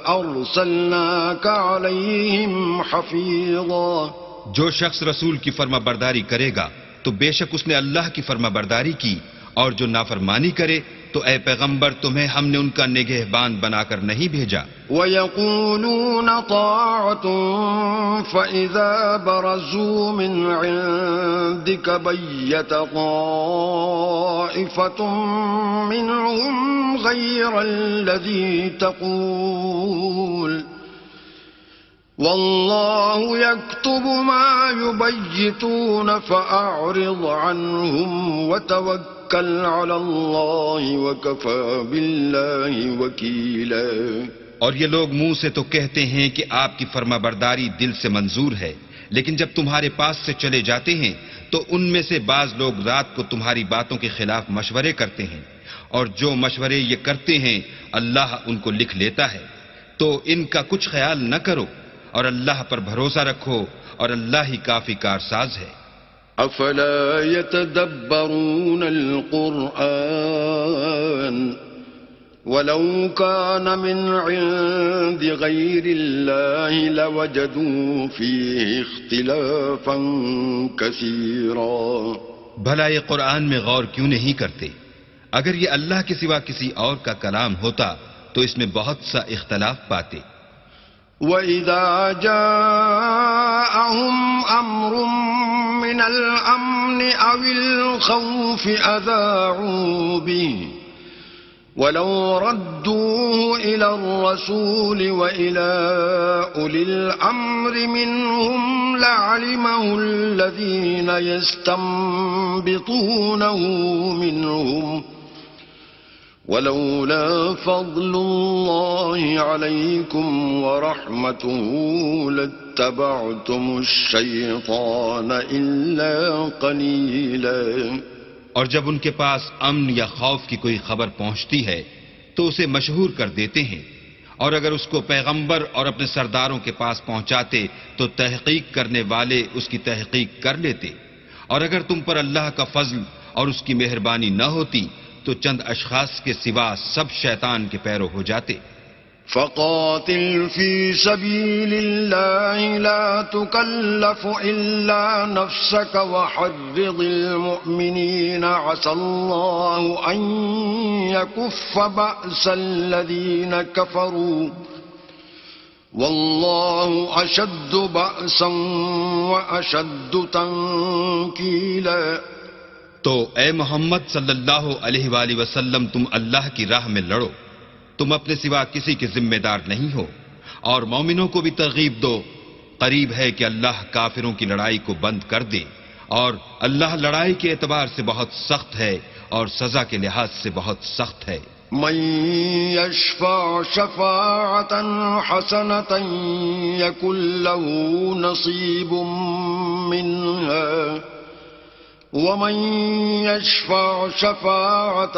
أرسلناك عليهم حفيظا. جو شخص رسول کی فرما برداری کرے گا تو بے شک اس نے اللہ کی فرما برداری کی، اور جو نافرمانی کرے تو اے پیغمبر تمہیں ہم نے ان کا نگہبان بنا کر نہیں بھیجا. وَيَقُولُونَ طَاعَةٌ فَإِذَا بَرَزُوا مِنْ عِنْدِكَ بَيَّتَ طَائِفَةٌ مِّنْهُمْ غَيْرَ الَّذِي تَقُولُ وَاللَّهُ يَكْتُبُ مَا يُبَيِّتُونَ فَأَعْرِضْ عَنْهُمْ وَتَوَكَّلْ عَلَى اللَّهِ وَكَفَى بِاللَّهِ وَكِيلًا. اور یہ لوگ منہ سے تو کہتے ہیں کہ آپ کی فرما برداری دل سے منظور ہے، لیکن جب تمہارے پاس سے چلے جاتے ہیں تو ان میں سے بعض لوگ رات کو تمہاری باتوں کے خلاف مشورے کرتے ہیں، اور جو مشورے یہ کرتے ہیں اللہ ان کو لکھ لیتا ہے. تو ان کا کچھ خیال نہ کرو اور اللہ پر بھروسہ رکھو، اور اللہ ہی کافی کارساز ہے. افلا يتدبرون القرآن ولو كان من عند غير الله لوجدوا فيه اختلافا كثيرا. بھلا یہ قرآن میں غور کیوں نہیں کرتے؟ اگر یہ اللہ کے سوا کسی اور کا کلام ہوتا تو اس میں بہت سا اختلاف پاتے. وَإِذَا جَاءَهُمْ أَمْرٌ مِّنَ الْأَمْنِ أَوِ الْخَوْفِ أَذَاعُوا بِهِ وَلَوْ رَدُّوهُ إِلَى الرَّسُولِ وَإِلَى أُولِي الْأَمْرِ مِنْهُمْ لَعَلِمَهُ الَّذِينَ يَسْتَنبِطُونَهُ مِنْهُمْ ولولا فضل الله عليكم ورحمته لاتبعتم الشيطان إلا قليلا. اور جب ان کے پاس امن یا خوف کی کوئی خبر پہنچتی ہے تو اسے مشہور کر دیتے ہیں، اور اگر اس کو پیغمبر اور اپنے سرداروں کے پاس پہنچاتے تو تحقیق کرنے والے اس کی تحقیق کر لیتے. اور اگر تم پر اللہ کا فضل اور اس کی مہربانی نہ ہوتی تو چند اشخاص کے سوا سب شیطان کے پیرو ہو جاتے. فقاتل في سبيل الله لا تكلف إلا نفسك وحرض المؤمنين عسى الله أن يكف بأس الذين كفروا والله أشد بأسا وأشد تنكيلا. تو اے محمد صلی اللہ علیہ وآلہ وسلم تم اللہ کی راہ میں لڑو، تم اپنے سوا کسی کے ذمہ دار نہیں ہو، اور مومنوں کو بھی ترغیب دو. قریب ہے کہ اللہ کافروں کی لڑائی کو بند کر دے، اور اللہ لڑائی کے اعتبار سے بہت سخت ہے اور سزا کے لحاظ سے بہت سخت ہے. من يشفع شفاعة حسنة يكن له نصيب منها ومن يشفع شفاعة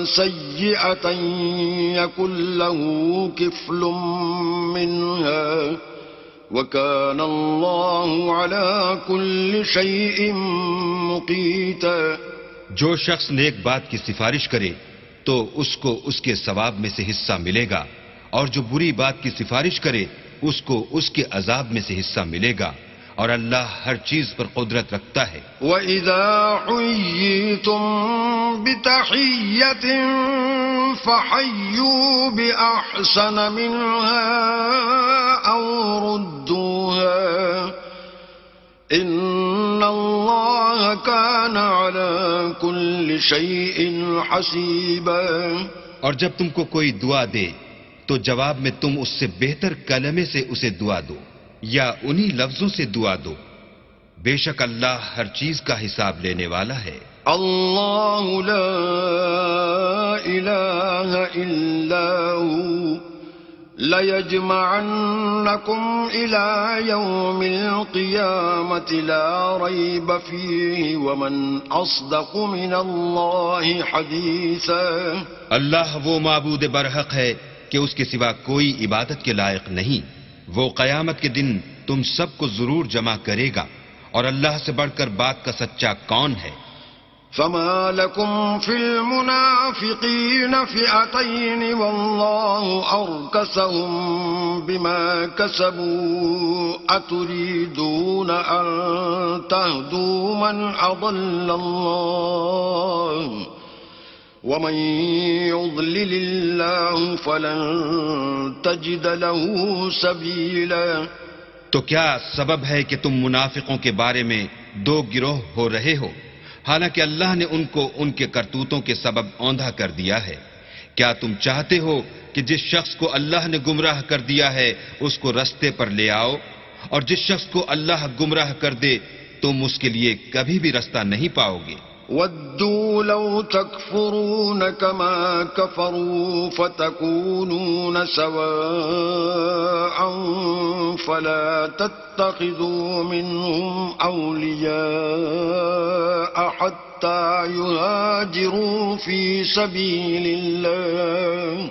سيئة يكن له كفل منها وكان الله على كل شيء مقيتا. جو شخص نیک بات کی سفارش کرے تو اس کو اس کے ثواب میں سے حصہ ملے گا، اور جو بری بات کی سفارش کرے اس کو اس کے عذاب میں سے حصہ ملے گا، اور اللہ ہر چیز پر قدرت رکھتا ہے. وَإِذَا حُيِّيتُم بِتَحِيَّةٍ فَحَيُّوا بِأَحْسَنَ مِنْهَا أَوْ رُدُّوهَا إِنَّ اللَّهَ كَانَ عَلَى كُلِّ شَيْءٍ حَسِيبًا. اور جب تم کو کوئی دعا دے تو جواب میں تم اس سے بہتر کلمے سے اسے دعا دو یا انہی لفظوں سے دعا دو، بے شک اللہ ہر چیز کا حساب لینے والا ہے. اللہ لا الہ الا هو لَيَجْمَعَنَّكُمْ إِلَى يَوْمِ الْقِيَامَةِ لَا رَيْبَ فِيهِ وَمَنْ أَصْدَقُ مِنَ اللَّهِ حَدِيثًا. اللہ وہ معبود برحق ہے کہ اس کے سوا کوئی عبادت کے لائق نہیں. وہ قیامت کے دن تم سب کو ضرور جمع کرے گا، اور اللہ سے بڑھ کر بات کا سچا کون ہے؟ فما لكم في المنافقين فئتين والله أركسهم بما كسبوا أتريدون أن تهدوا من أضل الله ومن يضلل الله فلن تجد له سبيلا. تو کیا سبب ہے کہ تم منافقوں کے بارے میں دو گروہ ہو رہے ہو، حالانکہ اللہ نے ان کو ان کے کرتوتوں کے سبب اوندھا کر دیا ہے؟ کیا تم چاہتے ہو کہ جس شخص کو اللہ نے گمراہ کر دیا ہے اس کو رستے پر لے آؤ، اور جس شخص کو اللہ گمراہ کر دے تم اس کے لیے کبھی بھی رستہ نہیں پاؤ گے؟ وَدُّوا لَوْ تَكْفُرُونَ كَمَا كَفَرُوا فَتَكُونُونَ سَوَاءً فَلَا تَتَّخِذُوا مِنْهُمْ أَوْلِيَاءَ حَتَّى يُهَاجِرُوا فِي سَبِيلِ اللَّهِ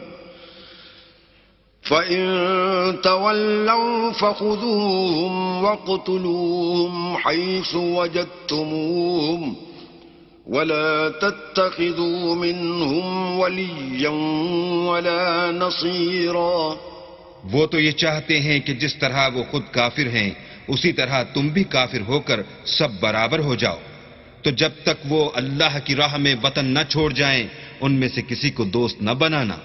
فَإِن تَوَلَّوْا فَخُذُوهُمْ وَاقْتُلُوهُمْ حَيْثُ وَجَدتُّمُوهُمْ ولا تتخذوا منهم وليا ولا نصيرا. وہ تو یہ چاہتے ہیں کہ جس طرح وہ خود کافر ہیں اسی طرح تم بھی کافر ہو کر سب برابر ہو جاؤ. تو جب تک وہ اللہ کی راہ میں وطن نہ چھوڑ جائیں ان میں سے کسی کو دوست نہ بنانا.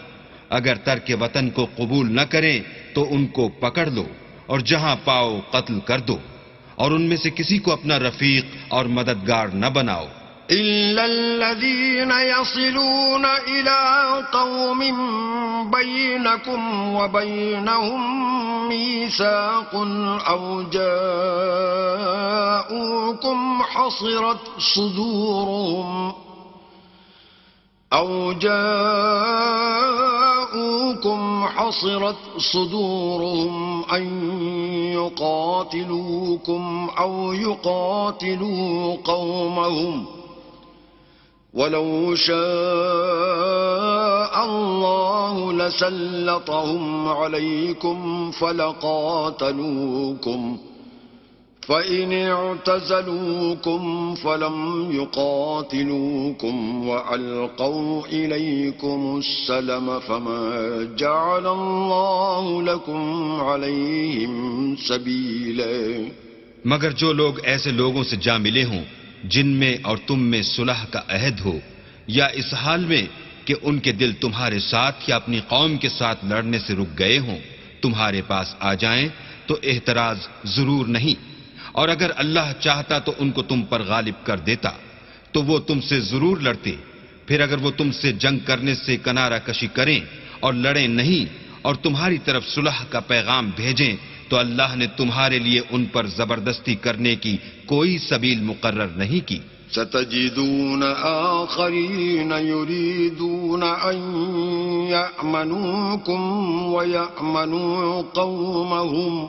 اگر ترک وطن کو قبول نہ کریں تو ان کو پکڑ لو اور جہاں پاؤ قتل کر دو، اور ان میں سے کسی کو اپنا رفیق اور مددگار نہ بناؤ. إلا الذين يصلون إلى قوم بينكم وبينهم ميثاق أو جاءوكم حصرت صدورهم أن يقاتلوكم أو يقاتلوا قومهم ولو شاء الله لسلطهم عليكم فلقاتلوكم فإن اعتزلوكم فلم يقاتلوكم وألقوا إليكم السلم فما جعل الله لكم عليهم سبيلا. مگر جو لوگ ایسے لوگوں سے جا ملے ہوں جن میں اور تم میں صلح کا عہد ہو، یا اس حال میں کہ ان کے دل تمہارے ساتھ یا اپنی قوم کے ساتھ لڑنے سے رک گئے ہوں، تمہارے پاس آ جائیں تو احتراز ضرور نہیں، اور اگر اللہ چاہتا تو ان کو تم پر غالب کر دیتا تو وہ تم سے ضرور لڑتے. پھر اگر وہ تم سے جنگ کرنے سے کنارہ کشی کریں اور لڑیں نہیں اور تمہاری طرف صلح کا پیغام بھیجیں تو اللہ نے تمہارے لیے ان پر زبردستی کرنے کی کوئی سبیل مقرر نہیں کی. ستجدون آخرين يريدون أن يأمنوكم ويأمنوا قومهم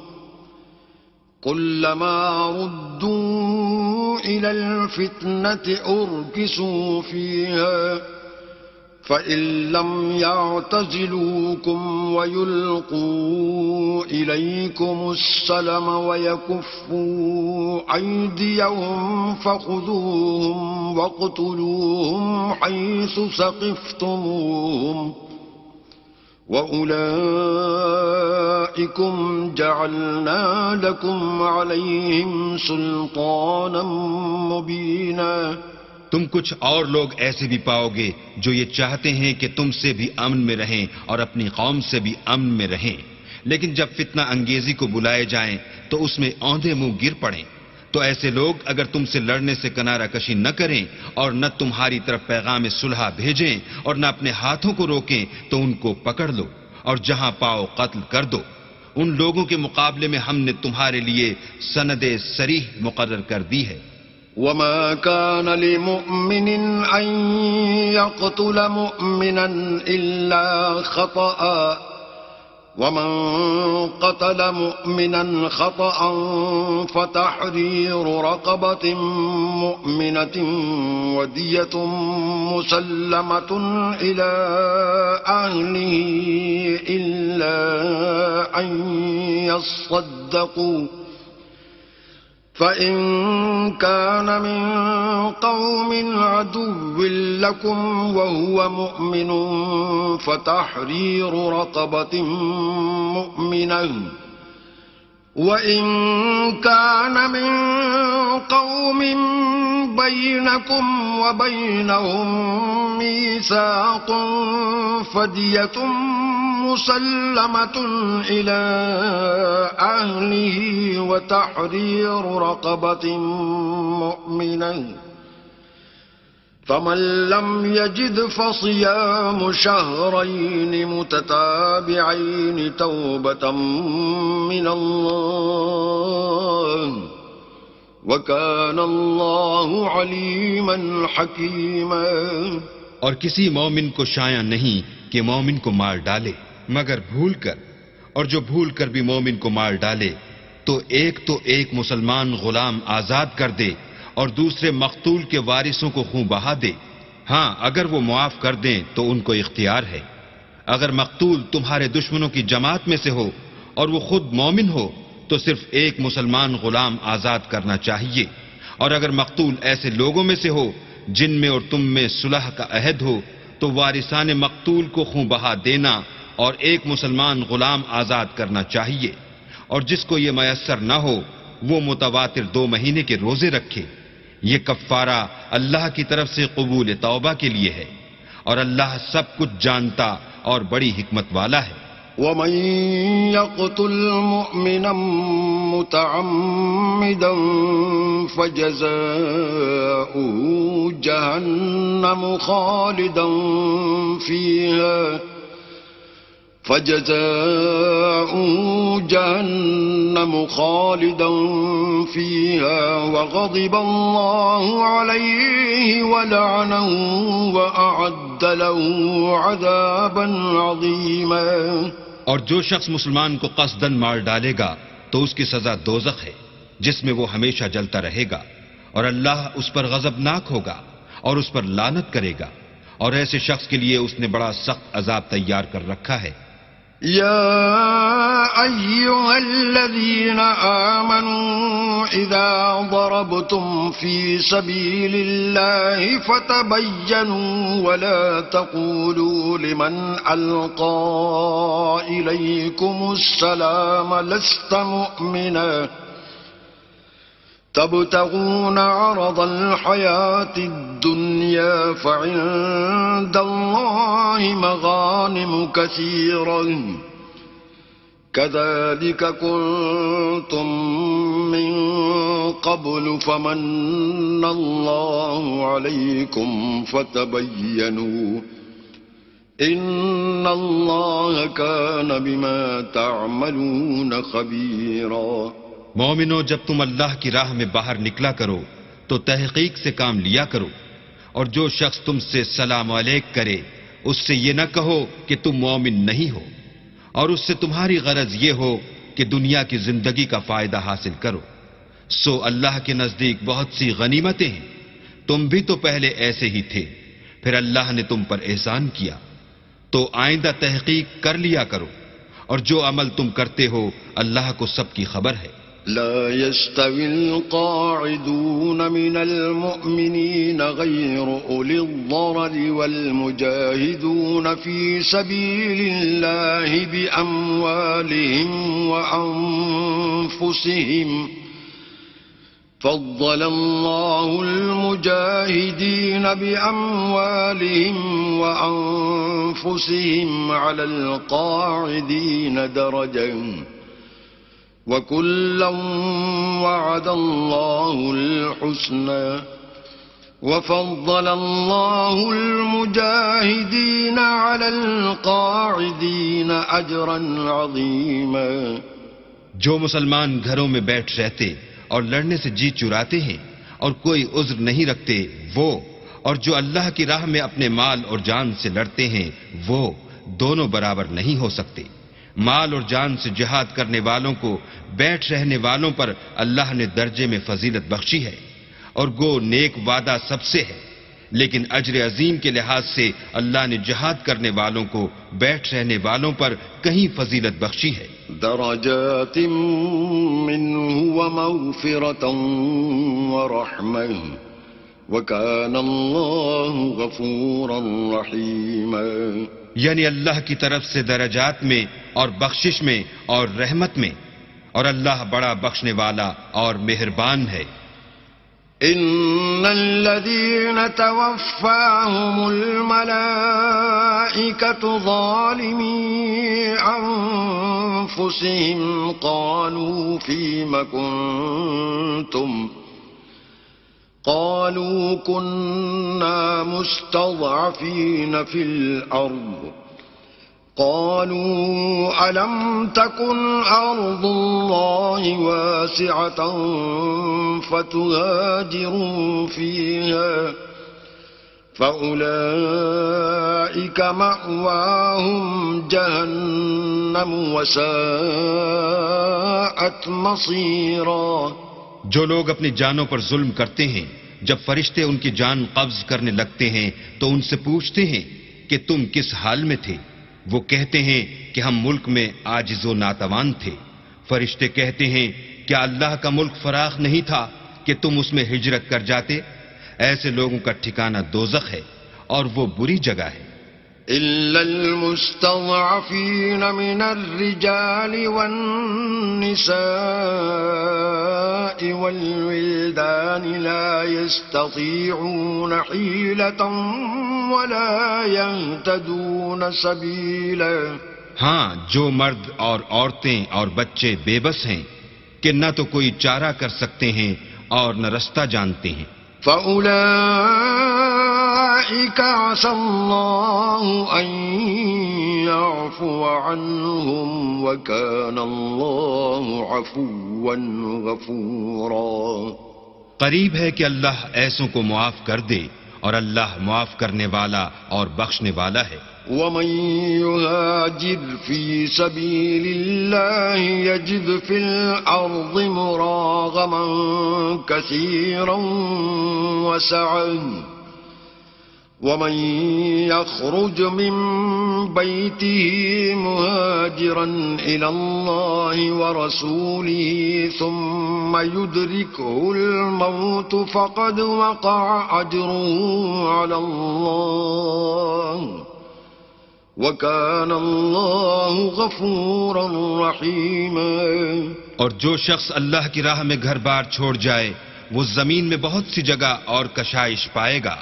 كلما ردوا إلى الفتنة أركسوا فيها فإن لم يعتزلوكم ويلقوا إليكم السلم ويكفوا أيديهم فخذوهم واقتلوهم حيث ثقفتموهم وأولئكم جعلنا لكم عليهم سلطانا مبينا. تم کچھ اور لوگ ایسے بھی پاؤ گے جو یہ چاہتے ہیں کہ تم سے بھی امن میں رہیں اور اپنی قوم سے بھی امن میں رہیں، لیکن جب فتنہ انگیزی کو بلائے جائیں تو اس میں اوندھے منہ گر پڑیں. تو ایسے لوگ اگر تم سے لڑنے سے کنارہ کشی نہ کریں اور نہ تمہاری طرف پیغام صلح بھیجیں اور نہ اپنے ہاتھوں کو روکیں تو ان کو پکڑ لو اور جہاں پاؤ قتل کر دو. ان لوگوں کے مقابلے میں ہم نے تمہارے لیے سند صریح مقرر کر دی ہے. وما كان لمؤمن أن يقتل مؤمنا إلا خطأ ومن قتل مؤمنا خطأ فتحرير رقبة مؤمنة ودية مسلمة إلى أهله إلا أن يصدقوا فإن كان من قوم عدو لكم وهو مؤمن فتحرير رقبة مؤمنة وإن كان من قوم بينكم وبينهم ميثاق فدية مسلمة إلى أهله وتحرير رقبة مؤمنة فمن لم يجد فصيام شهرين متتابعين توبة من الله وكان الله عليما حكيما. اور کسی مومن کو شایع نہیں کہ مومن کو مار ڈالے مگر بھول کر، اور جو بھول کر بھی مومن کو مار ڈالے تو ایک مسلمان غلام آزاد کر دے اور دوسرے مقتول کے وارثوں کو خون بہا دے. ہاں اگر وہ معاف کر دیں تو ان کو اختیار ہے. اگر مقتول تمہارے دشمنوں کی جماعت میں سے ہو اور وہ خود مومن ہو تو صرف ایک مسلمان غلام آزاد کرنا چاہیے. اور اگر مقتول ایسے لوگوں میں سے ہو جن میں اور تم میں صلح کا عہد ہو تو وارثان مقتول کو خون بہا دینا اور ایک مسلمان غلام آزاد کرنا چاہیے. اور جس کو یہ میسر نہ ہو وہ متواتر 2 مہینے کے روزے رکھے. یہ کفارہ اللہ کی طرف سے قبول توبہ کے لیے ہے اور اللہ سب کچھ جانتا اور بڑی حکمت والا ہے. ومن يقتل مؤمنا متعمدا فجزاؤه جهنم خالدا فيها وغضب الله عليه ولعنه وأعد له عذابا عظيما. اور جو شخص مسلمان کو قصداً مار ڈالے گا تو اس کی سزا دوزخ ہے جس میں وہ ہمیشہ جلتا رہے گا اور اللہ اس پر غضبناک ہوگا اور اس پر لعنت کرے گا اور ایسے شخص کے لیے اس نے بڑا سخت عذاب تیار کر رکھا ہے. يا أيها الذين آمنوا إذا ضربتم في سبيل الله فتبينوا ولا تقولوا لمن ألقى إليكم السلام لست مؤمنا تبتغون عرض الحياة الدنيا فعند الله مغانم كثيرة كذلك كنتم من قبل فمن الله عليكم فتبينوا إن الله كان بما تعملون خبيرا. مومنو جب تم اللہ کی راہ میں باہر نکلا کرو تو تحقیق سے کام لیا کرو اور جو شخص تم سے سلام علیک کرے اس سے یہ نہ کہو کہ تم مومن نہیں ہو اور اس سے تمہاری غرض یہ ہو کہ دنیا کی زندگی کا فائدہ حاصل کرو. سو اللہ کے نزدیک بہت سی غنیمتیں ہیں. تم بھی تو پہلے ایسے ہی تھے پھر اللہ نے تم پر احسان کیا تو آئندہ تحقیق کر لیا کرو اور جو عمل تم کرتے ہو اللہ کو سب کی خبر ہے. لا يستوي القاعدون من المؤمنين غير أولي الضرر والمجاهدون في سبيل الله بأموالهم وأنفسهم فضل الله المجاهدين بأموالهم وأنفسهم على القاعدين درجة وكلا وعد الله الحسنى وفضل الله المجاهدين على القاعدين أجرا عظيما. جو مسلمان گھروں میں بیٹھ رہتے اور لڑنے سے جی چراتے ہیں اور کوئی عذر نہیں رکھتے وہ اور جو اللہ کی راہ میں اپنے مال اور جان سے لڑتے ہیں وہ دونوں برابر نہیں ہو سکتے. مال اور جان سے جہاد کرنے والوں کو بیٹھ رہنے والوں پر اللہ نے درجے میں فضیلت بخشی ہے اور گو نیک وعدہ سب سے ہے. لیکن اجر عظیم کے لحاظ سے اللہ نے جہاد کرنے والوں کو بیٹھ رہنے والوں پر کہیں فضیلت بخشی ہے. درجات منه ومغفرة ورحمة وكان الله غفورا رحيما. یعنی اللہ کی طرف سے درجات میں اور بخشش میں اور رحمت میں، اور اللہ بڑا بخشنے والا اور مہربان ہے. إن الذين توفاهم الملائكة ظالمي أنفسهم قالوا فيم كنتم قالوا كنا مستضعفين في الأرض قالوا ألم تكن أرض الله واسعة فتهاجروا فيها فأولئك مأواهم جهنم وساءت مصيرا. جو لوگ اپنی جانوں پر ظلم کرتے ہیں، جب فرشتے ان کی جان قبض کرنے لگتے ہیں تو ان سے پوچھتے ہیں کہ تم کس حال میں تھے؟ وہ کہتے ہیں کہ ہم ملک میں عاجز و ناتوان تھے. فرشتے کہتے ہیں کیا اللہ کا ملک فراخ نہیں تھا کہ تم اس میں ہجرت کر جاتے؟ ایسے لوگوں کا ٹھکانہ دوزخ ہے اور وہ بری جگہ ہے. إلا المستضعفين من الرجال والنساء والولدان لا يستطيعون حيلة ولا يهتدون سبيلا. ہاں، جو مرد اور عورتیں اور بچے بے بس ہیں کہ نہ تو کوئی چارہ کر سکتے ہیں اور نہ رستہ جانتے ہیں. فأولئك عسى الله أن يعفو عنهم وكان الله عفوا غفورا. قریب ہے کہ اللہ ایسوں کو معاف کر دے اور اللہ معاف کرنے والا اور بخشنے والا ہے. ومن يهاجر في سبيل الله يجد في الأرض مراغما كثيرا وسعا ومن يخرج من بيته مهاجرا إلى الله ورسوله ثم يدركه الموت فقد وقع أجره على الله وَكَانَ اللَّهُ غَفُورًا رَحِيمًا. اور جو شخص اللہ کی راہ میں گھر بار چھوڑ جائے وہ زمین میں بہت سی جگہ اور کشائش پائے گا،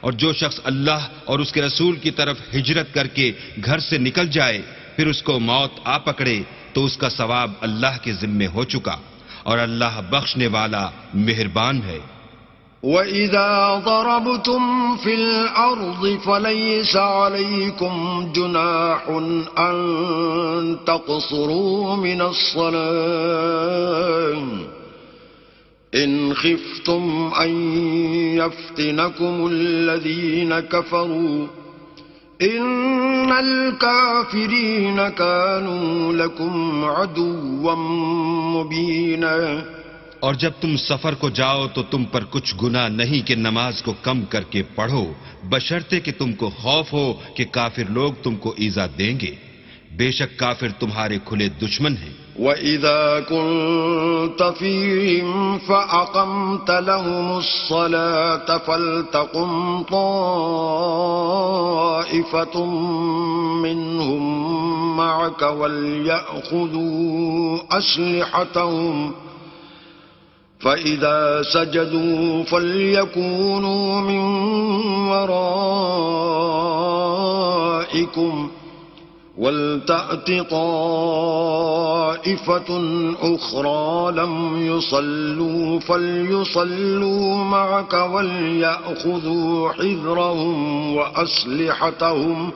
اور جو شخص اللہ اور اس کے رسول کی طرف ہجرت کر کے گھر سے نکل جائے پھر اس کو موت آ پکڑے تو اس کا ثواب اللہ کے ذمے ہو چکا، اور اللہ بخشنے والا مہربان ہے. وَإِذَا ضَرَبْتُمْ فِي الْأَرْضِ فَلَيْسَ عَلَيْكُمْ جُنَاحٌ أَن تَقْصُرُوا مِنَ الصَّلَاةِ إِنْ خِفْتُمْ أَن يَفْتِنَكُمُ الَّذِينَ كَفَرُوا إِنَّ الْكَافِرِينَ كَانُوا لَكُمْ عَدُوًّا مُبِينًا. اور جب تم سفر کو جاؤ تو تم پر کچھ گناہ نہیں کہ نماز کو کم کر کے پڑھو، بشرطے کہ تم کو خوف ہو کہ کافر لوگ تم کو ایذا دیں گے. بے شک کافر تمہارے کھلے دشمن ہیں. وَإِذَا كُنْتَ فِيهِمْ فَأَقَمْتَ لَهُمُ الصَّلَاةَ فَلْتَقُمْ طَائِفَةٌ مِّنْهُمْ مَعَكَ وَلْيَأْخُذُوا أَسْلِحَتَهُمْ فَإِذَا سَجَدُوا فَلْيَكُونُوا مِنْ وَرَائِكُمْ وَلْتَأْتِ طَائِفَةٌ أُخْرَى لَمْ يُصَلُّوا فَلْيُصَلُّوا مَعَكَ وَلْيَأْخُذُوا حِذْرَهُمْ وَأَسْلِحَتَهُمْ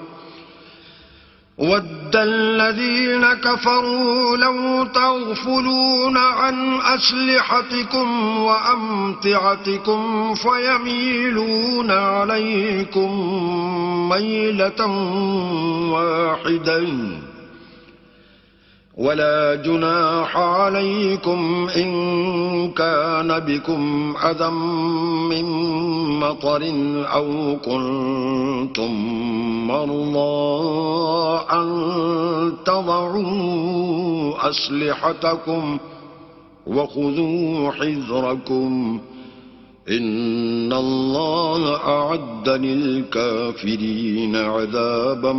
وَدَّ الَّذِينَ كَفَرُوا لَوْ تَغْفُلُونَ عَنْ أَسْلِحَتِكُمْ وَأَمْتِعَتِكُمْ فَيَمِيلُونَ عَلَيْكُمْ مَيْلَةً وَاحِدَةً ولا جناح عليكم إن كان بكم أذى من مطر أو كنتم مرضى أن تضعوا أسلحتكم وخذوا حذركم إن الله أعد للكافرين عذابا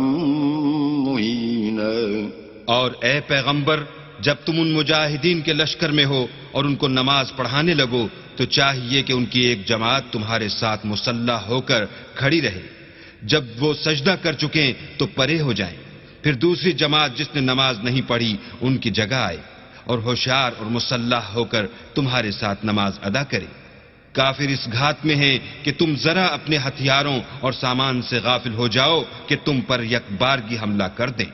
مهينا۔ اور اے پیغمبر، جب تم ان مجاہدین کے لشکر میں ہو اور ان کو نماز پڑھانے لگو تو چاہیے کہ ان کی ایک جماعت تمہارے ساتھ مسلح ہو کر کھڑی رہے، جب وہ سجدہ کر چکیں تو پرے ہو جائیں، پھر دوسری جماعت جس نے نماز نہیں پڑھی ان کی جگہ آئے اور ہوشیار اور مسلح ہو کر تمہارے ساتھ نماز ادا کرے۔ کافر اس گھات میں ہیں کہ تم ذرا اپنے ہتھیاروں اور سامان سے غافل ہو جاؤ کہ تم پر یک بارگی حملہ کر دیں۔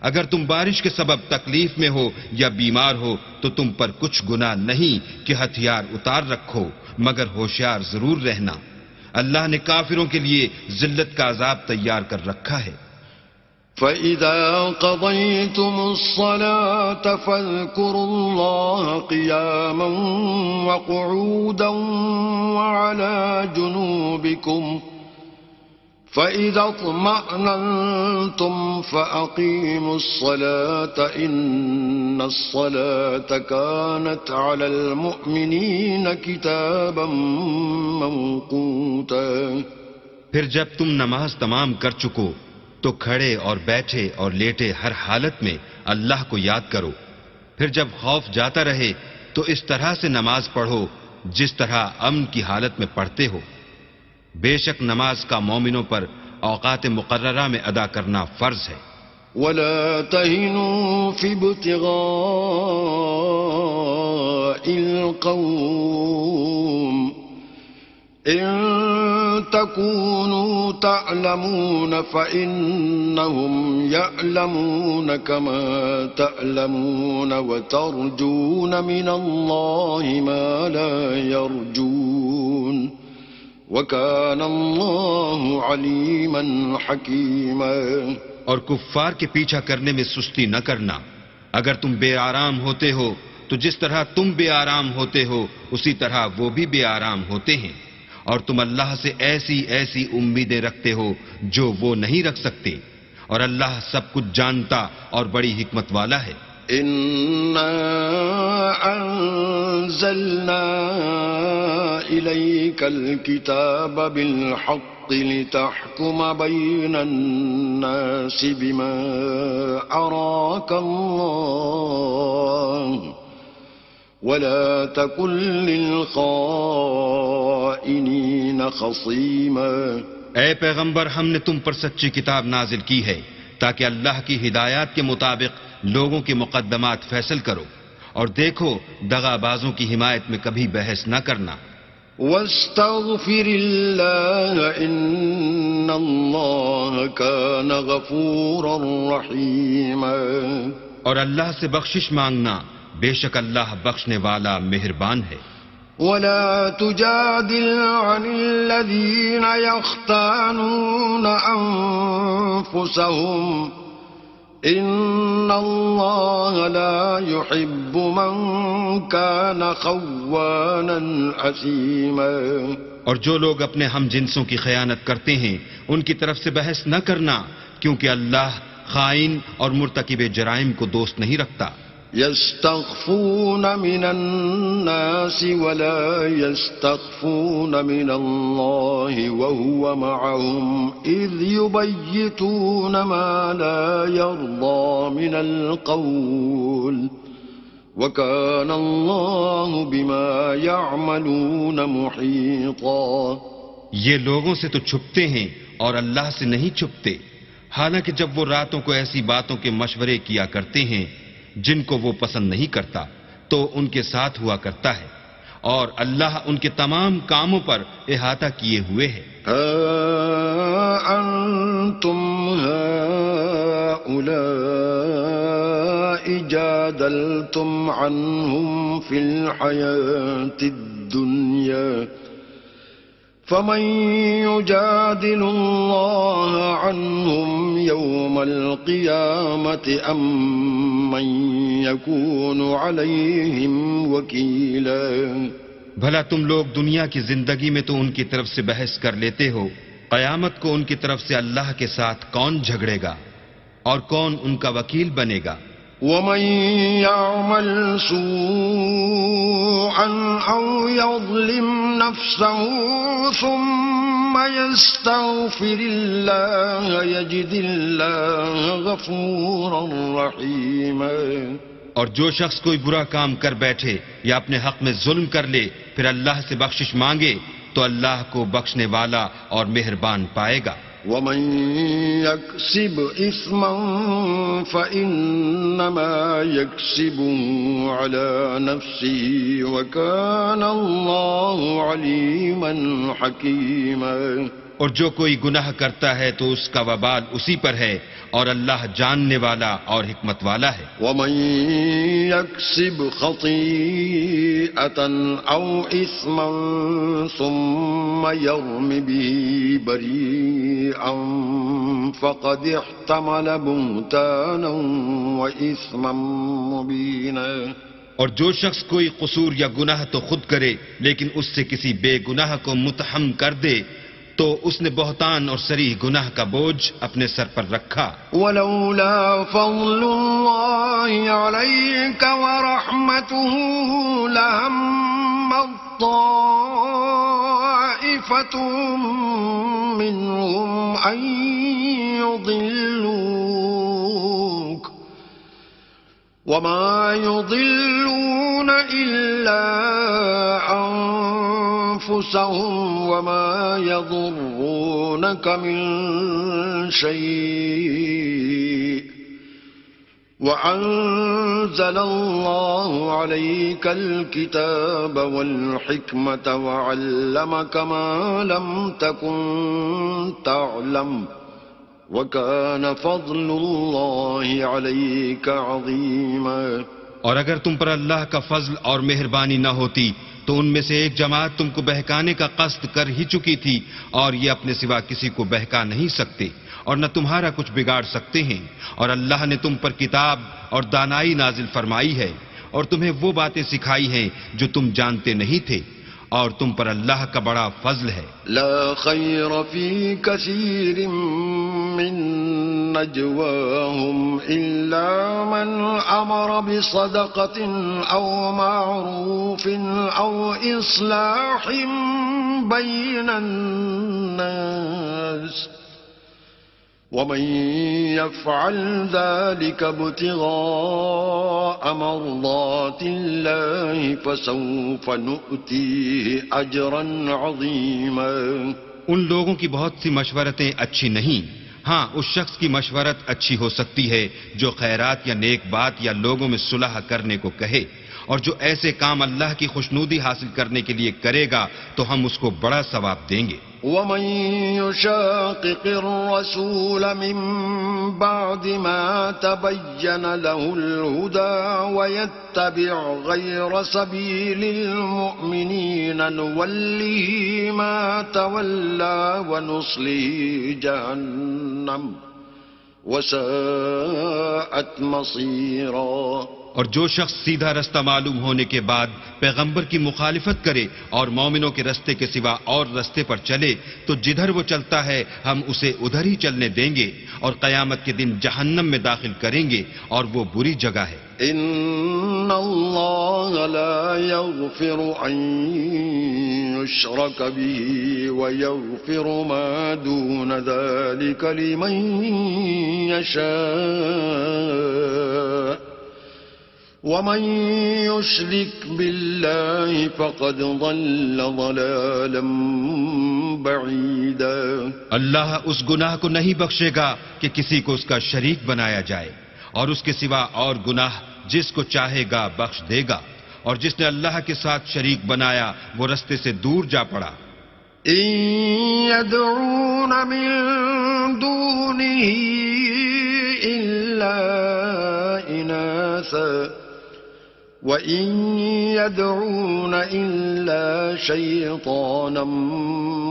اگر تم بارش کے سبب تکلیف میں ہو یا بیمار ہو تو تم پر کچھ گناہ نہیں کہ ہتھیار اتار رکھو، مگر ہوشیار ضرور رہنا، اللہ نے کافروں کے لیے ذلت کا عذاب تیار کر رکھا ہے۔ فَإِذَا قَضَيْتُمُ الصَّلَاةَ فَاذْكُرُوا اللَّهَ قِيَامًا وَقُعُودًا وَعَلَى جُنُوبِكُمْ فَإِذَا اطْمَأْنَنْتُمْ فَأَقِيمُوا الصَّلَاةَ إِنَّ الصَّلَاةَ كَانَتْ عَلَى الْمُؤْمِنِينَ كِتَابًا مَوْقُوتًا۔ پھر جب تم نماز تمام کر چکو تو کھڑے اور بیٹھے اور لیٹے ہر حالت میں اللہ کو یاد کرو، پھر جب خوف جاتا رہے تو اس طرح سے نماز پڑھو جس طرح امن کی حالت میں پڑھتے ہو۔ بے شک نماز کا مومنوں پر اوقات مقررہ میں ادا کرنا فرض ہے۔ وَلَا تَهِنُوا فِي ابْتِغَاءِ الْقَوْمِ إِن تَكُونُوا تَعْلَمُونَ فَإِنَّهُمْ يَعْلَمُونَ كَمَا تَعْلَمُونَ وَتَرْجُونَ مِنَ اللَّهِ مَا لَا يَرْجُونَ وَكَانَ اللَّهُ عَلِيمًا حَكِيمًا۔ اور کفار کے پیچھا کرنے میں سستی نہ کرنا، اگر تم بے آرام ہوتے ہو تو جس طرح تم بے آرام ہوتے ہو اسی طرح وہ بھی بے آرام ہوتے ہیں، اور تم اللہ سے ایسی ایسی امیدیں رکھتے ہو جو وہ نہیں رکھ سکتے، اور اللہ سب کچھ جانتا اور بڑی حکمت والا ہے۔ إِنَّا أَنزَلْنَا إِلَيْكَ الْكِتَابَ بِالْحَقِّ لِتَحْكُمَ بَيْنَ النَّاسِ بِمَا أَرَاكَ اللَّهُ وَلَا تَكُن لِّلْخَائِنِينَ خَصِيمًا۔ اے پیغمبر، ہم نے تم پر سچی کتاب نازل کی ہے تاکہ اللہ کی ہدایات کے مطابق لوگوں کے مقدمات فیصل کرو، اور دیکھو دغا بازوں کی حمایت میں کبھی بحث نہ کرنا۔ وَاسْتَغْفِرِ اللَّهَ إِنَّ اللَّهَ كَانَ غَفُورًا رَحِيمًا۔ اور اللہ سے بخشش مانگنا، بے شک اللہ بخشنے والا مہربان ہے۔ وَلَا تُجَادِلْ عَنِ الَّذِينَ يَخْتَانُونَ أَنفُسَهُمْ إِنَّ اللَّهَ لَا يُحِبُّ مَنْ كَانَ خَوَّانًا أَثِيمًا۔ اور جو لوگ اپنے ہم جنسوں کی خیانت کرتے ہیں ان کی طرف سے بحث نہ کرنا، کیونکہ اللہ خائن اور مرتکب جرائم کو دوست نہیں رکھتا۔ يستخفون من الناس ولا يستخفون من الله وهو معهم إذ يبيتون ما لا يرضى من القول وكان الله بما يعملون محيطا۔ یہ لوگوں سے تو چھپتے ہیں اور اللہ سے نہیں چھپتے، حالانکہ جب وہ راتوں کو ایسی باتوں کے مشورے کیا کرتے ہیں جن کو وہ پسند نہیں کرتا تو ان کے ساتھ ہوا کرتا ہے، اور اللہ ان کے تمام کاموں پر احاطہ کیے ہوئے ہے۔ أنتم هؤلاء جادلتم عنهم في الحياة الدنيا فمن يجادل الله عنهم يوم القيامة أم من يكون عليهم وكيلا؟ بھلا تم لوگ دنیا کی زندگی میں تو ان کی طرف سے بحث کر لیتے ہو، قیامت کو ان کی طرف سے اللہ کے ساتھ کون جھگڑے گا اور کون ان کا وکیل بنے گا؟ ومن يعمل سوءا أو يظلم نفسه ثم يستغفر الله يجد الله غفورا رحيما۔ اور جو شخص کوئی برا کام کر بیٹھے یا اپنے حق میں ظلم کر لے پھر اللہ سے بخشش مانگے تو اللہ کو بخشنے والا اور مہربان پائے گا۔ ومن يكسب إثما فإنما يكسبه على نفسه وكان الله عليما حكيما۔ اور جو کوئی گناہ کرتا ہے تو اس کا وبال اسی پر ہے اور اللہ جاننے والا اور حکمت والا ہے۔ ومن يكسب خطيئة أو إثما ثم يرم به بريئا فقد احتمل بهتانا وإثما مبينا۔ اور جو شخص کوئی قصور یا گناہ تو خود کرے لیکن اس سے کسی بے گناہ کو متحم کر دے تو اس نے بہتان اور صریح گناہ کا بوجھ اپنے سر پر رکھا۔ ولولا فضل الله عليك ورحمته لهم طائفة منهم أن يضلوك وما يضلون إلا أنفسهم وما يضرونك من شيء وأنزل الله عليك الكتاب والحكمة وعلمك ما لم تكن تعلم وَكَانَ فَضْلُ اللَّهِ عَلَيْكَ عَظِيمًا۔ اور اگر تم پر اللہ کا فضل اور مہربانی نہ ہوتی تو ان میں سے ایک جماعت تم کو بہکانے کا قصد کر ہی چکی تھی، اور یہ اپنے سوا کسی کو بہکا نہیں سکتے اور نہ تمہارا کچھ بگاڑ سکتے ہیں۔ اور اللہ نے تم پر کتاب اور دانائی نازل فرمائی ہے اور تمہیں وہ باتیں سکھائی ہیں جو تم جانتے نہیں تھے، اور تم پر اللہ کا بڑا فضل ہے۔ لا خیر فی کثیر من نجواہم الا من امر بصدقة او معروف او اصلاح بین الناس ومن يفعل ذلك ابتغاء مرضات الله فسوف نؤتيه اجرا عظيما۔ ان لوگوں کی بہت سی مشورتیں اچھی نہیں، ہاں اس شخص کی مشورت اچھی ہو سکتی ہے جو خیرات یا نیک بات یا لوگوں میں صلح کرنے کو کہے، اور جو ایسے کام اللہ کی خوشنودی حاصل کرنے کے لیے کرے گا تو ہم اس کو بڑا ثواب دیں گے۔ ومن يشاقق الرسول من بعد ما تبين له الهدى ويتبع غير سبيل المؤمنين نوله ما تولى ونصله جهنم وساءت مصيرا۔ اور جو شخص سیدھا رستہ معلوم ہونے کے بعد پیغمبر کی مخالفت کرے اور مومنوں کے رستے کے سوا اور رستے پر چلے تو جدھر وہ چلتا ہے ہم اسے ادھر ہی چلنے دیں گے اور قیامت کے دن جہنم میں داخل کریں گے، اور وہ بری جگہ ہے۔ ان اللہ لا یغفر ان یشرک به ویغفر ما دون ذلك لمن یشاء ومن يشرك بالله فقد ضل ضلالا بعيدا۔ اللہ اس گناہ کو نہیں بخشے گا کہ کسی کو اس کا شریک بنایا جائے، اور اس کے سوا اور گناہ جس کو چاہے گا بخش دے گا، اور جس نے اللہ کے ساتھ شریک بنایا وہ رستے سے دور جا پڑا۔ إن يدعون من دونه إلا إناثا وَإِن يَدْعُونَ إِلَّا شَيْطَانًا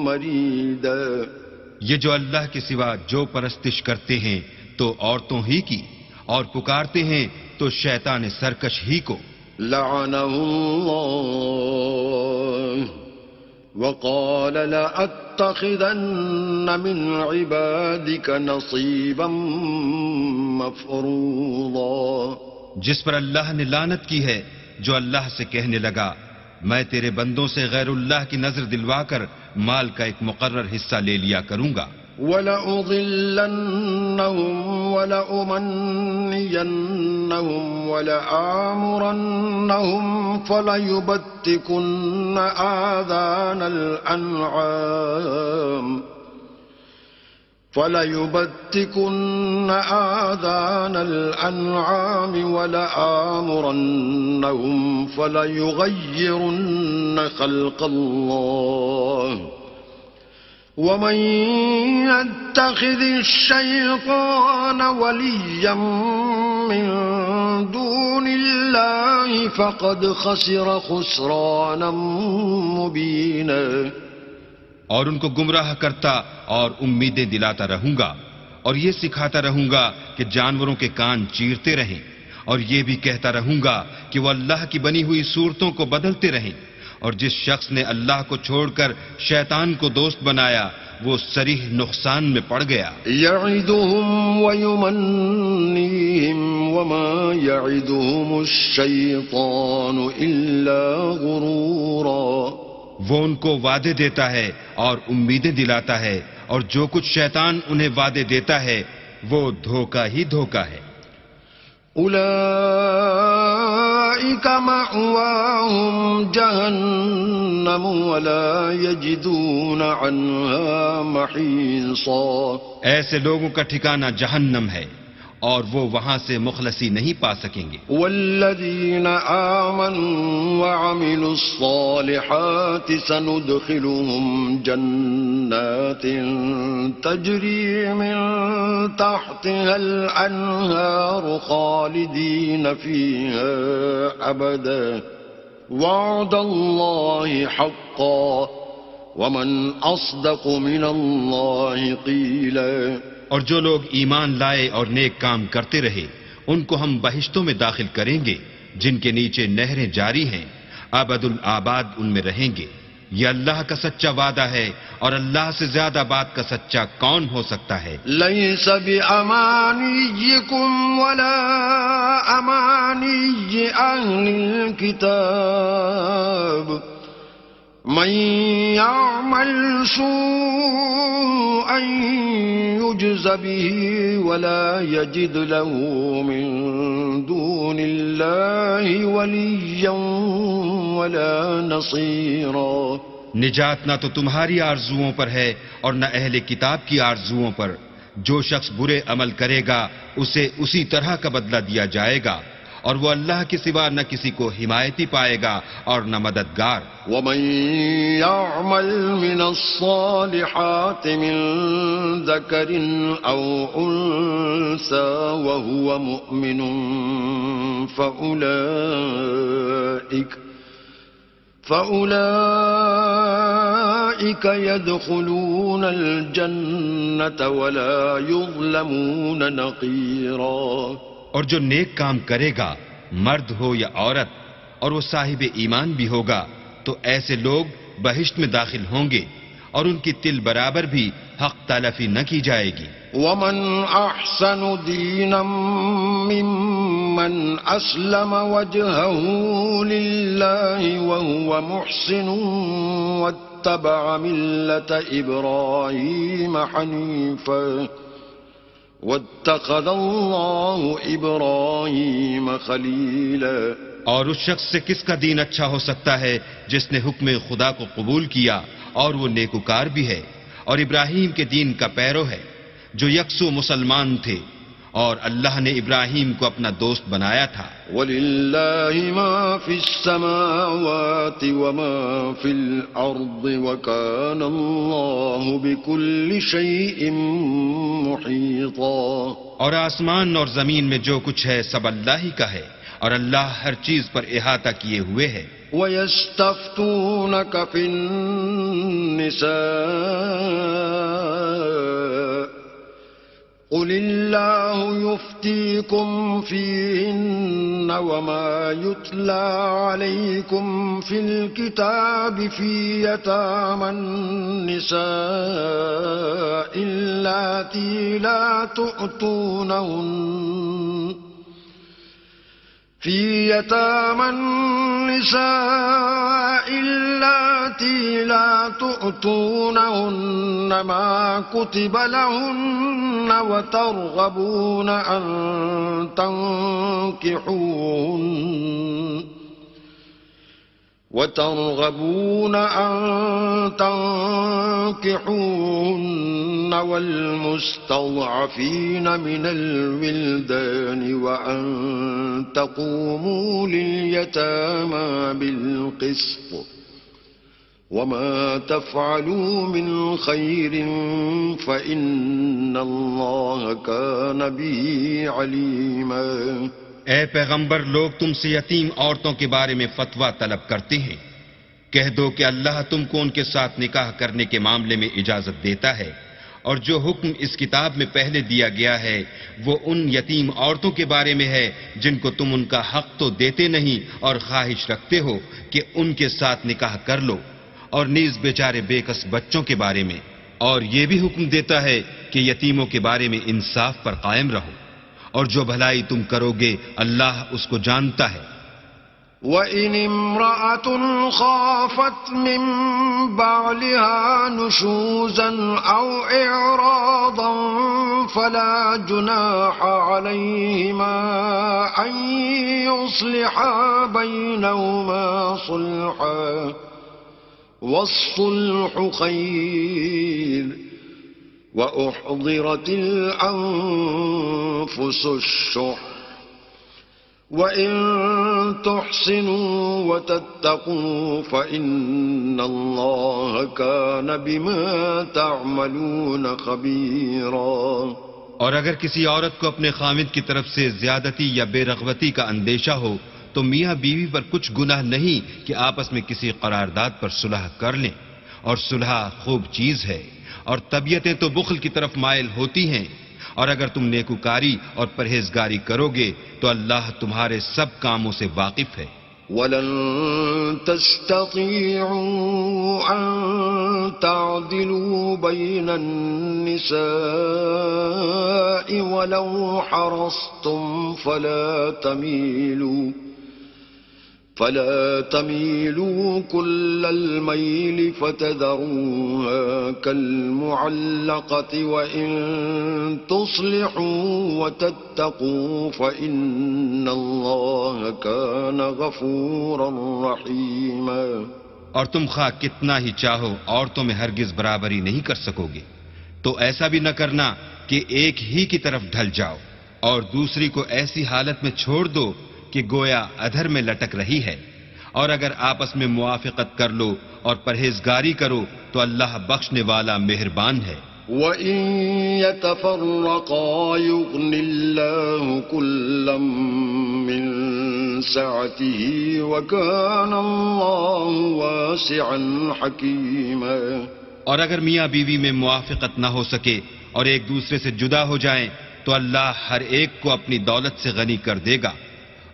مَرِيدًا. یہ جو اللہ کے سوا جو پرستش کرتے ہیں تو عورتوں ہی کی، اور پکارتے ہیں تو شیطان سرکش ہی کو. لعنه الله وقال لأتخذن من عبادك نصيبا مفروضا. جس پر اللہ نے لعنت کی ہے، جو اللہ سے کہنے لگا میں تیرے بندوں سے غیر اللہ کی نظر دلوا کر مال کا ایک مقرر حصہ لے لیا کروں گا. وَلَأُضِلَّنَّهُمْ وَلَأُمَنِّيَنَّهُمْ وَلَآمُرَنَّهُمْ فَلَيُبَتِّكُنَّ آذَانَ الْأَنْعَامِ وَلَآمُرَنَّهُمْ فَلَيُغَيِّرُنَّ خَلْقَ اللَّهِ. وَمَن يَتَّخِذِ الشَّيْطَانَ وَلِيًّا مِّن دُونِ اللَّهِ فَقَدْ خَسِرَ خُسْرَانًا مُّبِينًا. اور ان کو گمراہ کرتا اور امیدیں دلاتا رہوں گا، اور یہ سکھاتا رہوں گا کہ جانوروں کے کان چیرتے رہیں، اور یہ بھی کہتا رہوں گا کہ وہ اللہ کی بنی ہوئی صورتوں کو بدلتے رہیں. اور جس شخص نے اللہ کو چھوڑ کر شیطان کو دوست بنایا وہ صریح نقصان میں پڑ گیا. یعدہم ویمنیہم وما یعدہم الشیطان الا غرورا. وہ ان کو وعدے دیتا ہے اور امیدیں دلاتا ہے، اور جو کچھ شیطان انہیں وعدے دیتا ہے وہ دھوکہ ہی دھوکہ ہے. اولئک مأواہم جہنم ولا یجدون عنہا محیصا. ایسے لوگوں کا ٹھکانہ جہنم ہے اور وہ وہاں سے مخلصی نہیں پا سکیں گے. والذین آمنوا وعملوا الصالحات سندخلهم جنات تجری من تحتها الانہار خالدین فیہا ابدا وعد اللہ حقا ومن اصدق من اللہ قیلا. اور جو لوگ ایمان لائے اور نیک کام کرتے رہے ان کو ہم بہشتوں میں داخل کریں گے جن کے نیچے نہریں جاری ہیں، ابد الآباد ان میں رہیں گے. یہ اللہ کا سچا وعدہ ہے اور اللہ سے زیادہ بات کا سچا کون ہو سکتا ہے. لیس بأمانیکم ولا امانی اہل الکتاب من يعمل سوءا يجز به ولا يجد له من دون الله وليا ولا نصيرا. نجات نہ تو تمہاری آرزوؤں پر ہے اور نہ اہل کتاب کی آرزوؤں پر. جو شخص برے عمل کرے گا اسے اسی طرح کا بدلہ دیا جائے گا، اور وہ اللہ کے سوا نہ کسی کو حمایتی پائے گا اور نہ مددگار. وَمَن يَعْمَلْ مِنَ الصَّالِحَاتِ مِن ذَكَرٍ أَوْ أُنثَىٰ وَهُوَ مُؤْمِنٌ فَأُولَٰئِكَ يَدْخُلُونَ الْجَنَّةَ وَلَا يُظْلَمُونَ نَقِيرًا. اور جو نیک کام کرے گا مرد ہو یا عورت اور وہ صاحب ایمان بھی ہوگا تو ایسے لوگ بہشت میں داخل ہوں گے اور ان کی تل برابر بھی حق تلفی نہ کی جائے گی. وَمَنْ أَحْسَنُ دِينًا مِّمَّنْ أَسْلَمَ وَجْهَهُ لِلَّهِ وَهُوَ مُحْسِنٌ وَاتَّبَعَ مِلَّةَ إِبْرَاهِيمَ حَنِيفًا وَاتَّخَذَ اللَّهُ إِبْرَاهِيمَ خَلِيلًا. اور اس شخص سے کس کا دین اچھا ہو سکتا ہے جس نے حکم خدا کو قبول کیا اور وہ نیکوکار بھی ہے، اور ابراہیم کے دین کا پیرو ہے جو یکسو مسلمان تھے، اور اللہ نے ابراہیم کو اپنا دوست بنایا تھا. وَلِلَّهِ مَا فِي السَّمَاوَاتِ وَمَا فِي الْأَرْضِ وَكَانَ اللَّهُ بِكُلِّ شَيْءٍ مُحِيطًا. اور آسمان اور زمین میں جو کچھ ہے سب اللہ ہی کا ہے اور اللہ ہر چیز پر احاطہ کیے ہوئے ہے. وَيَسْتَفْتُونَكَ فِي النِّسَاءِ قُلِ اللَّهُ يُفْتِيكُمْ فِيهِنَّ وَمَا يُتْلَى عَلَيْكُمْ فِي الْكِتَابِ فِي يَتَامَى النِّسَاءِ اللَّاتِي لا تؤتونهن ما كتب لهن وترغبون أن تنكحوهن والمستضعفين من الولدان وأن تقوموا لليتامى بالقسط وما تفعلوا من خير فإن الله كان به عليما. اے پیغمبر، لوگ تم سے یتیم عورتوں کے بارے میں فتویٰ طلب کرتے ہیں. کہہ دو کہ اللہ تم کو ان کے ساتھ نکاح کرنے کے معاملے میں اجازت دیتا ہے، اور جو حکم اس کتاب میں پہلے دیا گیا ہے وہ ان یتیم عورتوں کے بارے میں ہے جن کو تم ان کا حق تو دیتے نہیں اور خواہش رکھتے ہو کہ ان کے ساتھ نکاح کر لو، اور نیز بیچارے بے کس بچوں کے بارے میں. اور یہ بھی حکم دیتا ہے کہ یتیموں کے بارے میں انصاف پر قائم رہو، اور جو بھلائی تم کرو گے اللہ اس کو جانتا ہے. وَإِنِ امْرَأَةٌ خَافَتْ مِنْ بَعْلِهَا نُشُوزًا أَوْ إِعْرَاضًا فَلَا جُنَاحَ عَلَيْهِمَا أَنْ يُصْلِحَا بَيْنَهُمَا صُلْحًا وَالصُّلْحُ خَيْرٌ وَأُحْضِرَتِ الْأَنفُسُ الشُّحَّ وَإِن تُحْسِنُوا وَتَتَّقُوا فَإِنَّ اللَّهَ كَانَ بِمَا تَعْمَلُونَ خَبِيرًا. اور اگر کسی عورت کو اپنے خاوند کی طرف سے زیادتی یا بے رغبتی کا اندیشہ ہو تو میاں بیوی پر کچھ گناہ نہیں کہ آپس میں کسی قرارداد پر صلح کر لیں، اور صلح خوب چیز ہے، اور طبیعتیں تو بخل کی طرف مائل ہوتی ہیں. اور اگر تم نیکوکاری اور پرہیزگاری کرو گے تو اللہ تمہارے سب کاموں سے واقف ہے. وَلَن تَسْتَطِيعُوا أَن تَعْدِلُوا بَيْنَ النِّسَاءِ وَلَوْ حَرَصْتُمْ فَلَا تَمِيلُوا كُلَّ الْمَيْلِ فَتَذَرُوهَا كَالْمُعَلَّقَةِ وَإِن تُصْلِحُوا وَتَتَّقُوا فَإِنَّ اللَّهَ كَانَ غَفُورًا رَحِيمًا. اور تم خواہ کتنا ہی چاہو عورتوں میں ہرگز برابری نہیں کر سکو گے، تو ایسا بھی نہ کرنا کہ ایک ہی کی طرف ڈھل جاؤ اور دوسری کو ایسی حالت میں چھوڑ دو کہ گویا ادھر میں لٹک رہی ہے. اور اگر آپس میں موافقت کر لو اور پرہیزگاری کرو تو اللہ بخشنے والا مہربان ہے. وَإِن يَتَفَرَّقَا يُغْنِ اللَّهُ كُلًّا مِّن سَعَتِهِ وَكَانَ اللَّهُ وَاسِعًا حَكِيمًا. اور اگر میاں بیوی میں موافقت نہ ہو سکے اور ایک دوسرے سے جدا ہو جائیں تو اللہ ہر ایک کو اپنی دولت سے غنی کر دے گا،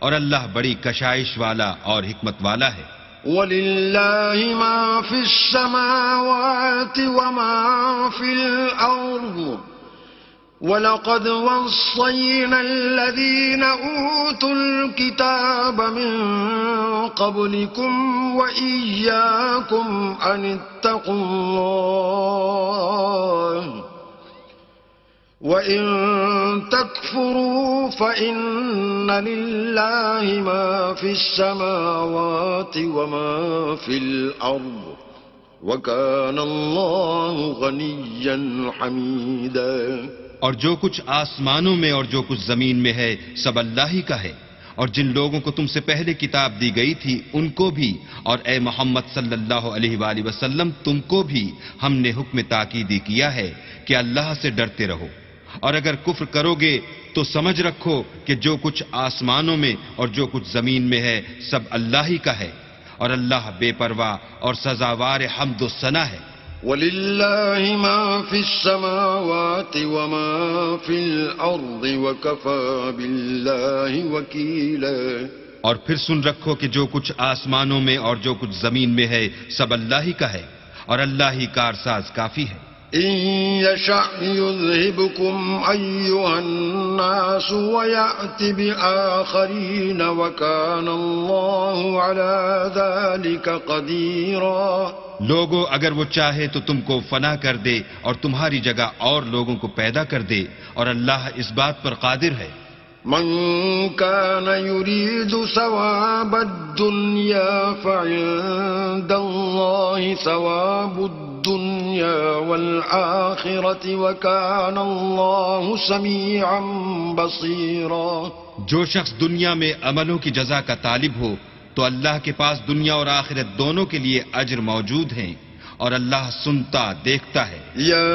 اور اللہ بڑی کشائش والا اور حکمت والا ہے. وَلِلَّهِ مَا فِي السَّمَاوَاتِ وَمَا فِي الْأَرْضِ وَلَقَدْ وَصَّيْنَا الَّذِينَ أُوتُوا الْكِتَابَ مِنْ قَبْلِكُمْ وَإِيَّاكُمْ أَنِ اتَّقُوا اللَّهَ وَإِن تَكْفُرُوا فَإِنَّ لِلَّهِ مَا فِي السَّمَاوَاتِ وَمَا فِي الْأَرْضِ وَكَانَ اللَّهُ غَنِيًّا حَمِيدًا. اور جو کچھ آسمانوں میں اور جو کچھ زمین میں ہے سب اللہ ہی کا ہے، اور جن لوگوں کو تم سے پہلے کتاب دی گئی تھی ان کو بھی، اور اے محمد صلی اللہ علیہ وآلہ وسلم تم کو بھی ہم نے حکم تاکیدی کیا ہے کہ اللہ سے ڈرتے رہو، اور اگر کفر کرو گے تو سمجھ رکھو کہ جو کچھ آسمانوں میں اور جو کچھ زمین میں ہے سب اللہ ہی کا ہے، اور اللہ بے پرواہ اور سزاوار حمد و ثنا ہے۔ وَلِلَّهِ مَا فِي السَّمَاوَاتِ وَمَا فِي الْأَرْضِ وَكَفَى بِاللَّهِ وَكِيلًا۔ اور پھر سن رکھو کہ جو کچھ آسمانوں میں اور جو کچھ زمین میں ہے سب اللہ ہی کا ہے، اور اللہ ہی کارساز کافی ہے۔ إِن يَشَأْ يُذْهِبْكُمْ أَيُّهَا النَّاسُ وَيَأْتِ بِآخَرِينَ وَكَانَ اللَّهُ عَلَى ذَلِكَ قَدِيرًا۔ لوگو اگر وہ چاہے تو تم کو فنا کر دے اور تمہاری جگہ اور لوگوں کو پیدا کر دے، اور اللہ اس بات پر قادر ہے۔ من كان يريد ثواب الدنيا فعند الله ثواب الدنيا والآخرة وكان الله سميعا بصيرا۔ جو شخص دنیا میں عملوں کی جزا کا طالب ہو تو اللہ کے پاس دنیا اور آخرت دونوں کے لیے اجر موجود ہیں، اور اللہ سنتا دیکھتا ہے۔ يا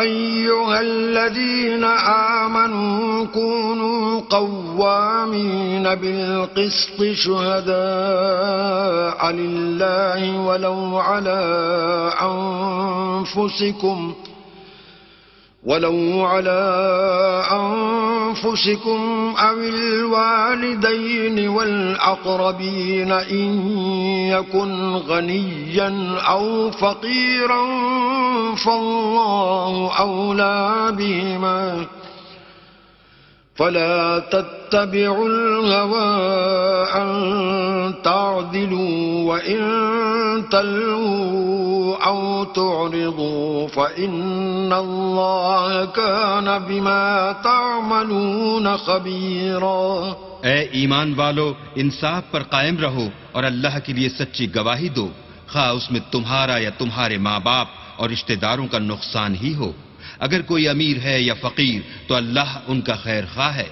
أيها الذين آمنوا كونوا قوامين بالقسط شهداء لله ولو على أنفسكم أو الوالدين والأقربين إن يكن غنيا أو فقيرا فالله أولى بهما فلا تتبعوا الهوى أن تعدلوا وإن تلووا أو تعرضوا فإن الله كان بما تعملون خبيرا۔ اے ایمان والو، انصاف پر قائم رہو اور اللہ کے لیے سچی گواہی دو، خواہ اس میں تمہارا یا تمہارے ماں باپ اور رشتہ داروں کا نقصان ہی ہو۔ اگر کوئی امیر ہے یا فقیر تو اللہ ان کا خیر خواہ ہے،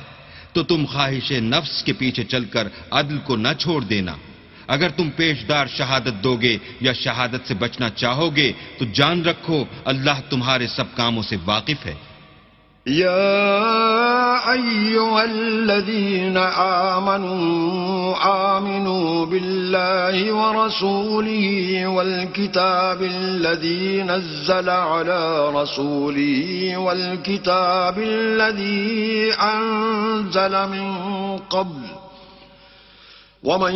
تو تم خواہش نفس کے پیچھے چل کر عدل کو نہ چھوڑ دینا۔ اگر تم پیشدار شہادت دو گے یا شہادت سے بچنا چاہو گے تو جان رکھو اللہ تمہارے سب کاموں سے واقف ہے۔ يا أيها الذين آمنوا آمنوا بالله ورسوله والكتاب الذي نزل على رسوله والكتاب الذي أنزل من قبل ومن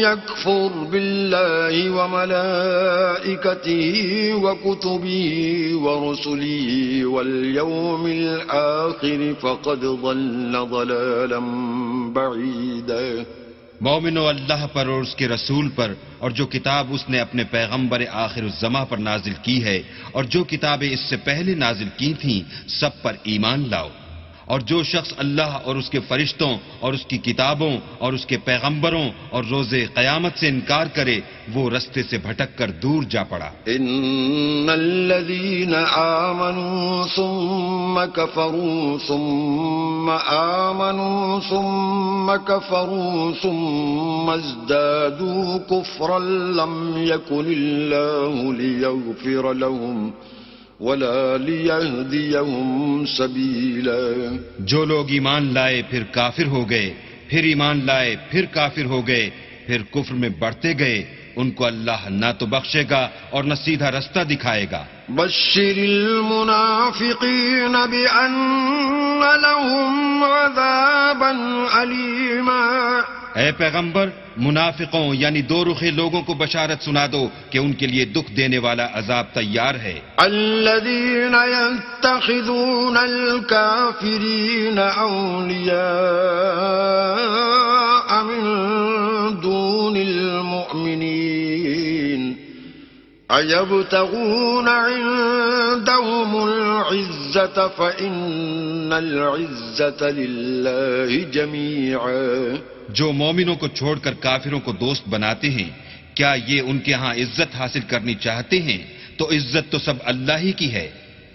يكفر بالله وملائكته وكتبه ورسله واليوم الآخر فقد ضل ضلالا بعيدا۔ مومنو، اللہ پر اور اس کے رسول پر اور جو کتاب اس نے اپنے پیغمبر آخر الزماں پر نازل کی ہے اور جو کتابیں اس سے پہلے نازل کی تھیں سب پر ایمان لاؤ، اور جو شخص اللہ اور اس کے فرشتوں اور اس کی کتابوں اور اس کے پیغمبروں اور روز قیامت سے انکار کرے وہ رستے سے بھٹک کر دور جا پڑا۔ ان الذين آمنوا ثم كفروا ثم آمنوا ثم كفروا ثم ازدادوا كفرا لم يكن الله ليغفر لهم ولا ليهديهم سبيلا۔ جو لوگ ایمان لائے پھر کافر ہو گئے، پھر ایمان لائے پھر کافر ہو گئے، پھر کفر میں بڑھتے گئے، ان کو اللہ نہ تو بخشے گا اور نہ سیدھا رستہ دکھائے گا۔ بشر المنافقين بأن لهم عذابا أليما۔ اے پیغمبر، منافقوں یعنی دو رخے لوگوں کو بشارت سنا دو کہ ان کے لیے دکھ دینے والا عذاب تیار ہے۔ الذين يتخذون الكافرين أولياء من دون المؤمنين أيبتغون عندهم العزة فإن العزة لله جميعا۔ جو مومنوں کو چھوڑ کر کافروں کو دوست بناتے ہیں، کیا یہ ان کے ہاں عزت حاصل کرنی چاہتے ہیں؟ تو عزت تو سب اللہ ہی کی ہے۔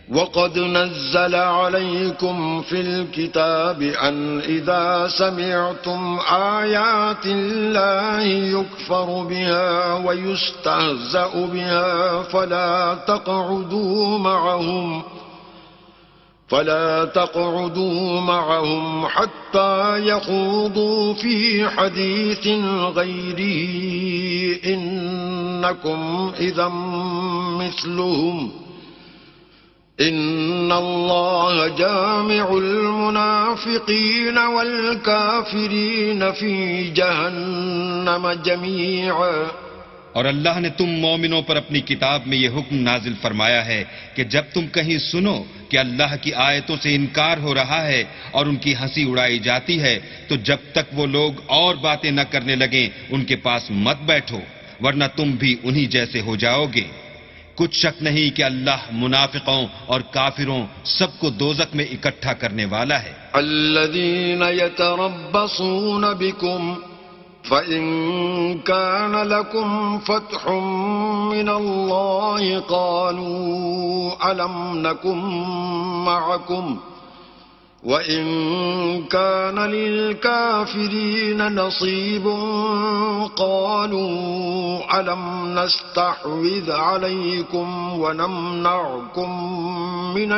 وَقَدْ نَزَّلَ عَلَيْكُمْ فِي الْكِتَابِ أَنْ إِذَا سَمِعْتُمْ آيَاتِ اللَّهِ يُكْفَرُ بِهَا وَيُسْتَهْزَأُ بِهَا فلا تقعدوا معهم حتى يخوضوا في حديث غيره إنكم إذا مثلهم إن الله جامع المنافقين والكافرين في جهنم جميعا. اور اللہ نے تم مومنوں پر اپنی کتاب میں یہ حکم نازل فرمایا ہے کہ جب تم کہیں سنو کہ اللہ کی آیتوں سے انکار ہو رہا ہے اور ان کی ہنسی اڑائی جاتی ہے تو جب تک وہ لوگ اور باتیں نہ کرنے لگیں ان کے پاس مت بیٹھو ورنہ تم بھی انہی جیسے ہو جاؤ گے. کچھ شک نہیں کہ اللہ منافقوں اور کافروں سب کو دوزخ میں اکٹھا کرنے والا ہے. الذين يتربصون بكم فإن كان لكم فتح من الله قالوا ألم نكن معكم وإن كان للكافرين نصيب قالوا ألم نستحوذ عليكم ونمنعكم من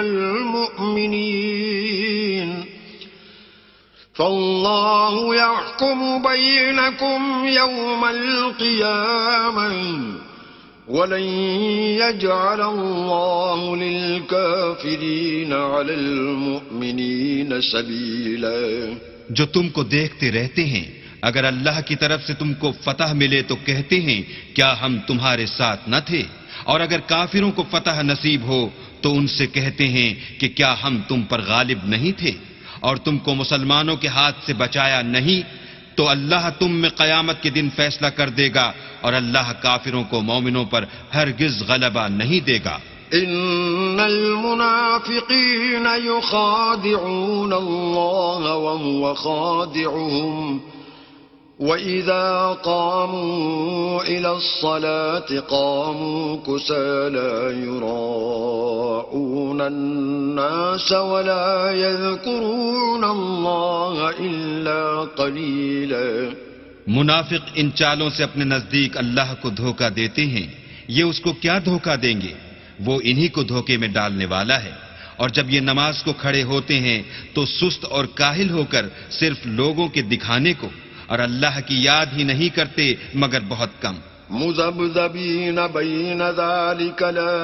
المؤمنين فالله يحكم بينكم يوم القيامة وَلَن يَجْعَلَ اللَّهُ لِلْكَافِرِينَ عَلَى الْمُؤْمِنِينَ سَبِيلًا. جو تم کو دیکھتے رہتے ہیں اگر اللہ کی طرف سے تم کو فتح ملے تو کہتے ہیں کیا ہم تمہارے ساتھ نہ تھے، اور اگر کافروں کو فتح نصیب ہو تو ان سے کہتے ہیں کہ کیا ہم تم پر غالب نہیں تھے اور تم کو مسلمانوں کے ہاتھ سے بچایا نہیں. تو اللہ تم میں قیامت کے دن فیصلہ کر دے گا اور اللہ کافروں کو مومنوں پر ہرگز غلبہ نہیں دے گا. ان المنافقین یخادعون اللہ وهو خادعهم وَإِذَا قَامُوا إِلَى الصَّلَاةِ قَامُوا كُسَالَى يُرَاءُونَ النَّاسَ وَلَا يَذْكُرُونَ اللَّهَ إِلَّا قَلِيلًا. منافق ان چالوں سے اپنے نزدیک اللہ کو دھوکہ دیتے ہیں. یہ اس کو کیا دھوکہ دیں گے؟ وہ انہی کو دھوکے میں ڈالنے والا ہے. اور جب یہ نماز کو کھڑے ہوتے ہیں تو سست اور کاہل ہو کر صرف لوگوں کے دکھانے کو اور اللہ کی یاد ہی نہیں کرتے مگر بہت کم. مذبذبین بین ذالک لا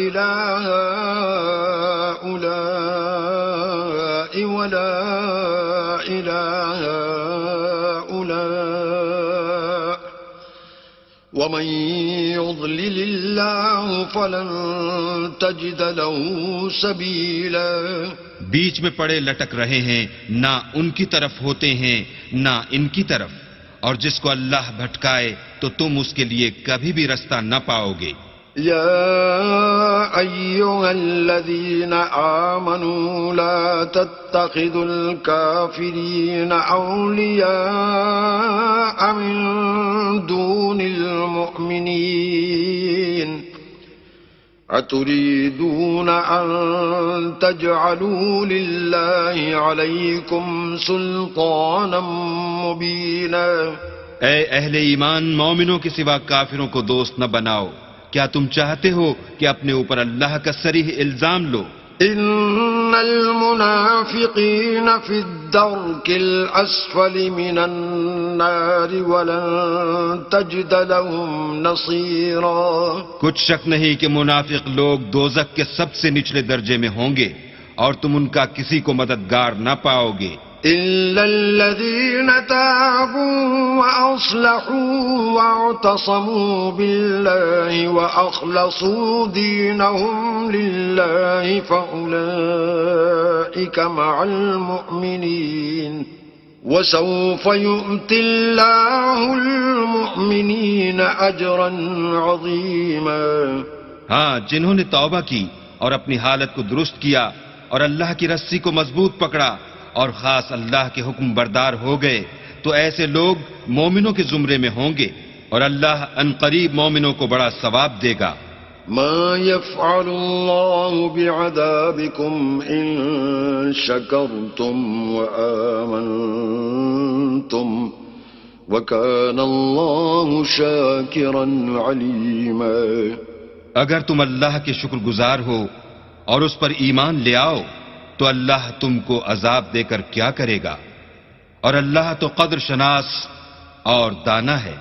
الہ هؤلاء ولا الہ هؤلاء ومن يضلل الله فلن تجد له سبیلا. بیچ میں پڑے لٹک رہے ہیں، نہ ان کی طرف ہوتے ہیں نہ ان کی طرف، اور جس کو اللہ بھٹکائے تو تم اس کے لیے کبھی بھی رستہ نہ پاؤ گے. یا ایھا الذین آمنوا لا تتخذوا الکافرین اولیاء من دون المؤمنین اتريدون ان تجعلوا لله عليكم سلطانا مبينا. اے اہل ایمان، مومنوں کے سوا کافروں کو دوست نہ بناؤ. کیا تم چاہتے ہو کہ اپنے اوپر اللہ کا صریح الزام لو؟ ان المنافقین فی الدرک الاسفل من النار ولن تجد لهم نصیرا. کچھ شک نہیں کہ منافق لوگ دوزخ کے سب سے نچلے درجے میں ہوں گے اور تم ان کا کسی کو مددگار نہ پاؤ گے. إلا الذين تابوا وأصلحوا واعتصموا بالله وأخلصوا دينهم لله فأولئك مع المؤمنين وسوف يؤتي الله المؤمنين أجرا عظيما. ہاں، جنہوں نے توبہ کی اور اپنی حالت کو درست کیا اور اللہ کی رسی کو مضبوط پکڑا اور خاص اللہ کے حکم بردار ہو گئے تو ایسے لوگ مومنوں کے زمرے میں ہوں گے اور اللہ ان قریب مومنوں کو بڑا ثواب دے گا. ما يفعل الله بعذابكم إن شكرتم وآمنتم وكان الله شاكرا عليما. اگر تم اللہ کے شکر گزار ہو اور اس پر ایمان لے آؤ تو اللہ تم کو عذاب دے کر کیا کرے گا، اور اللہ تو قدر شناس اور دانا ہے۔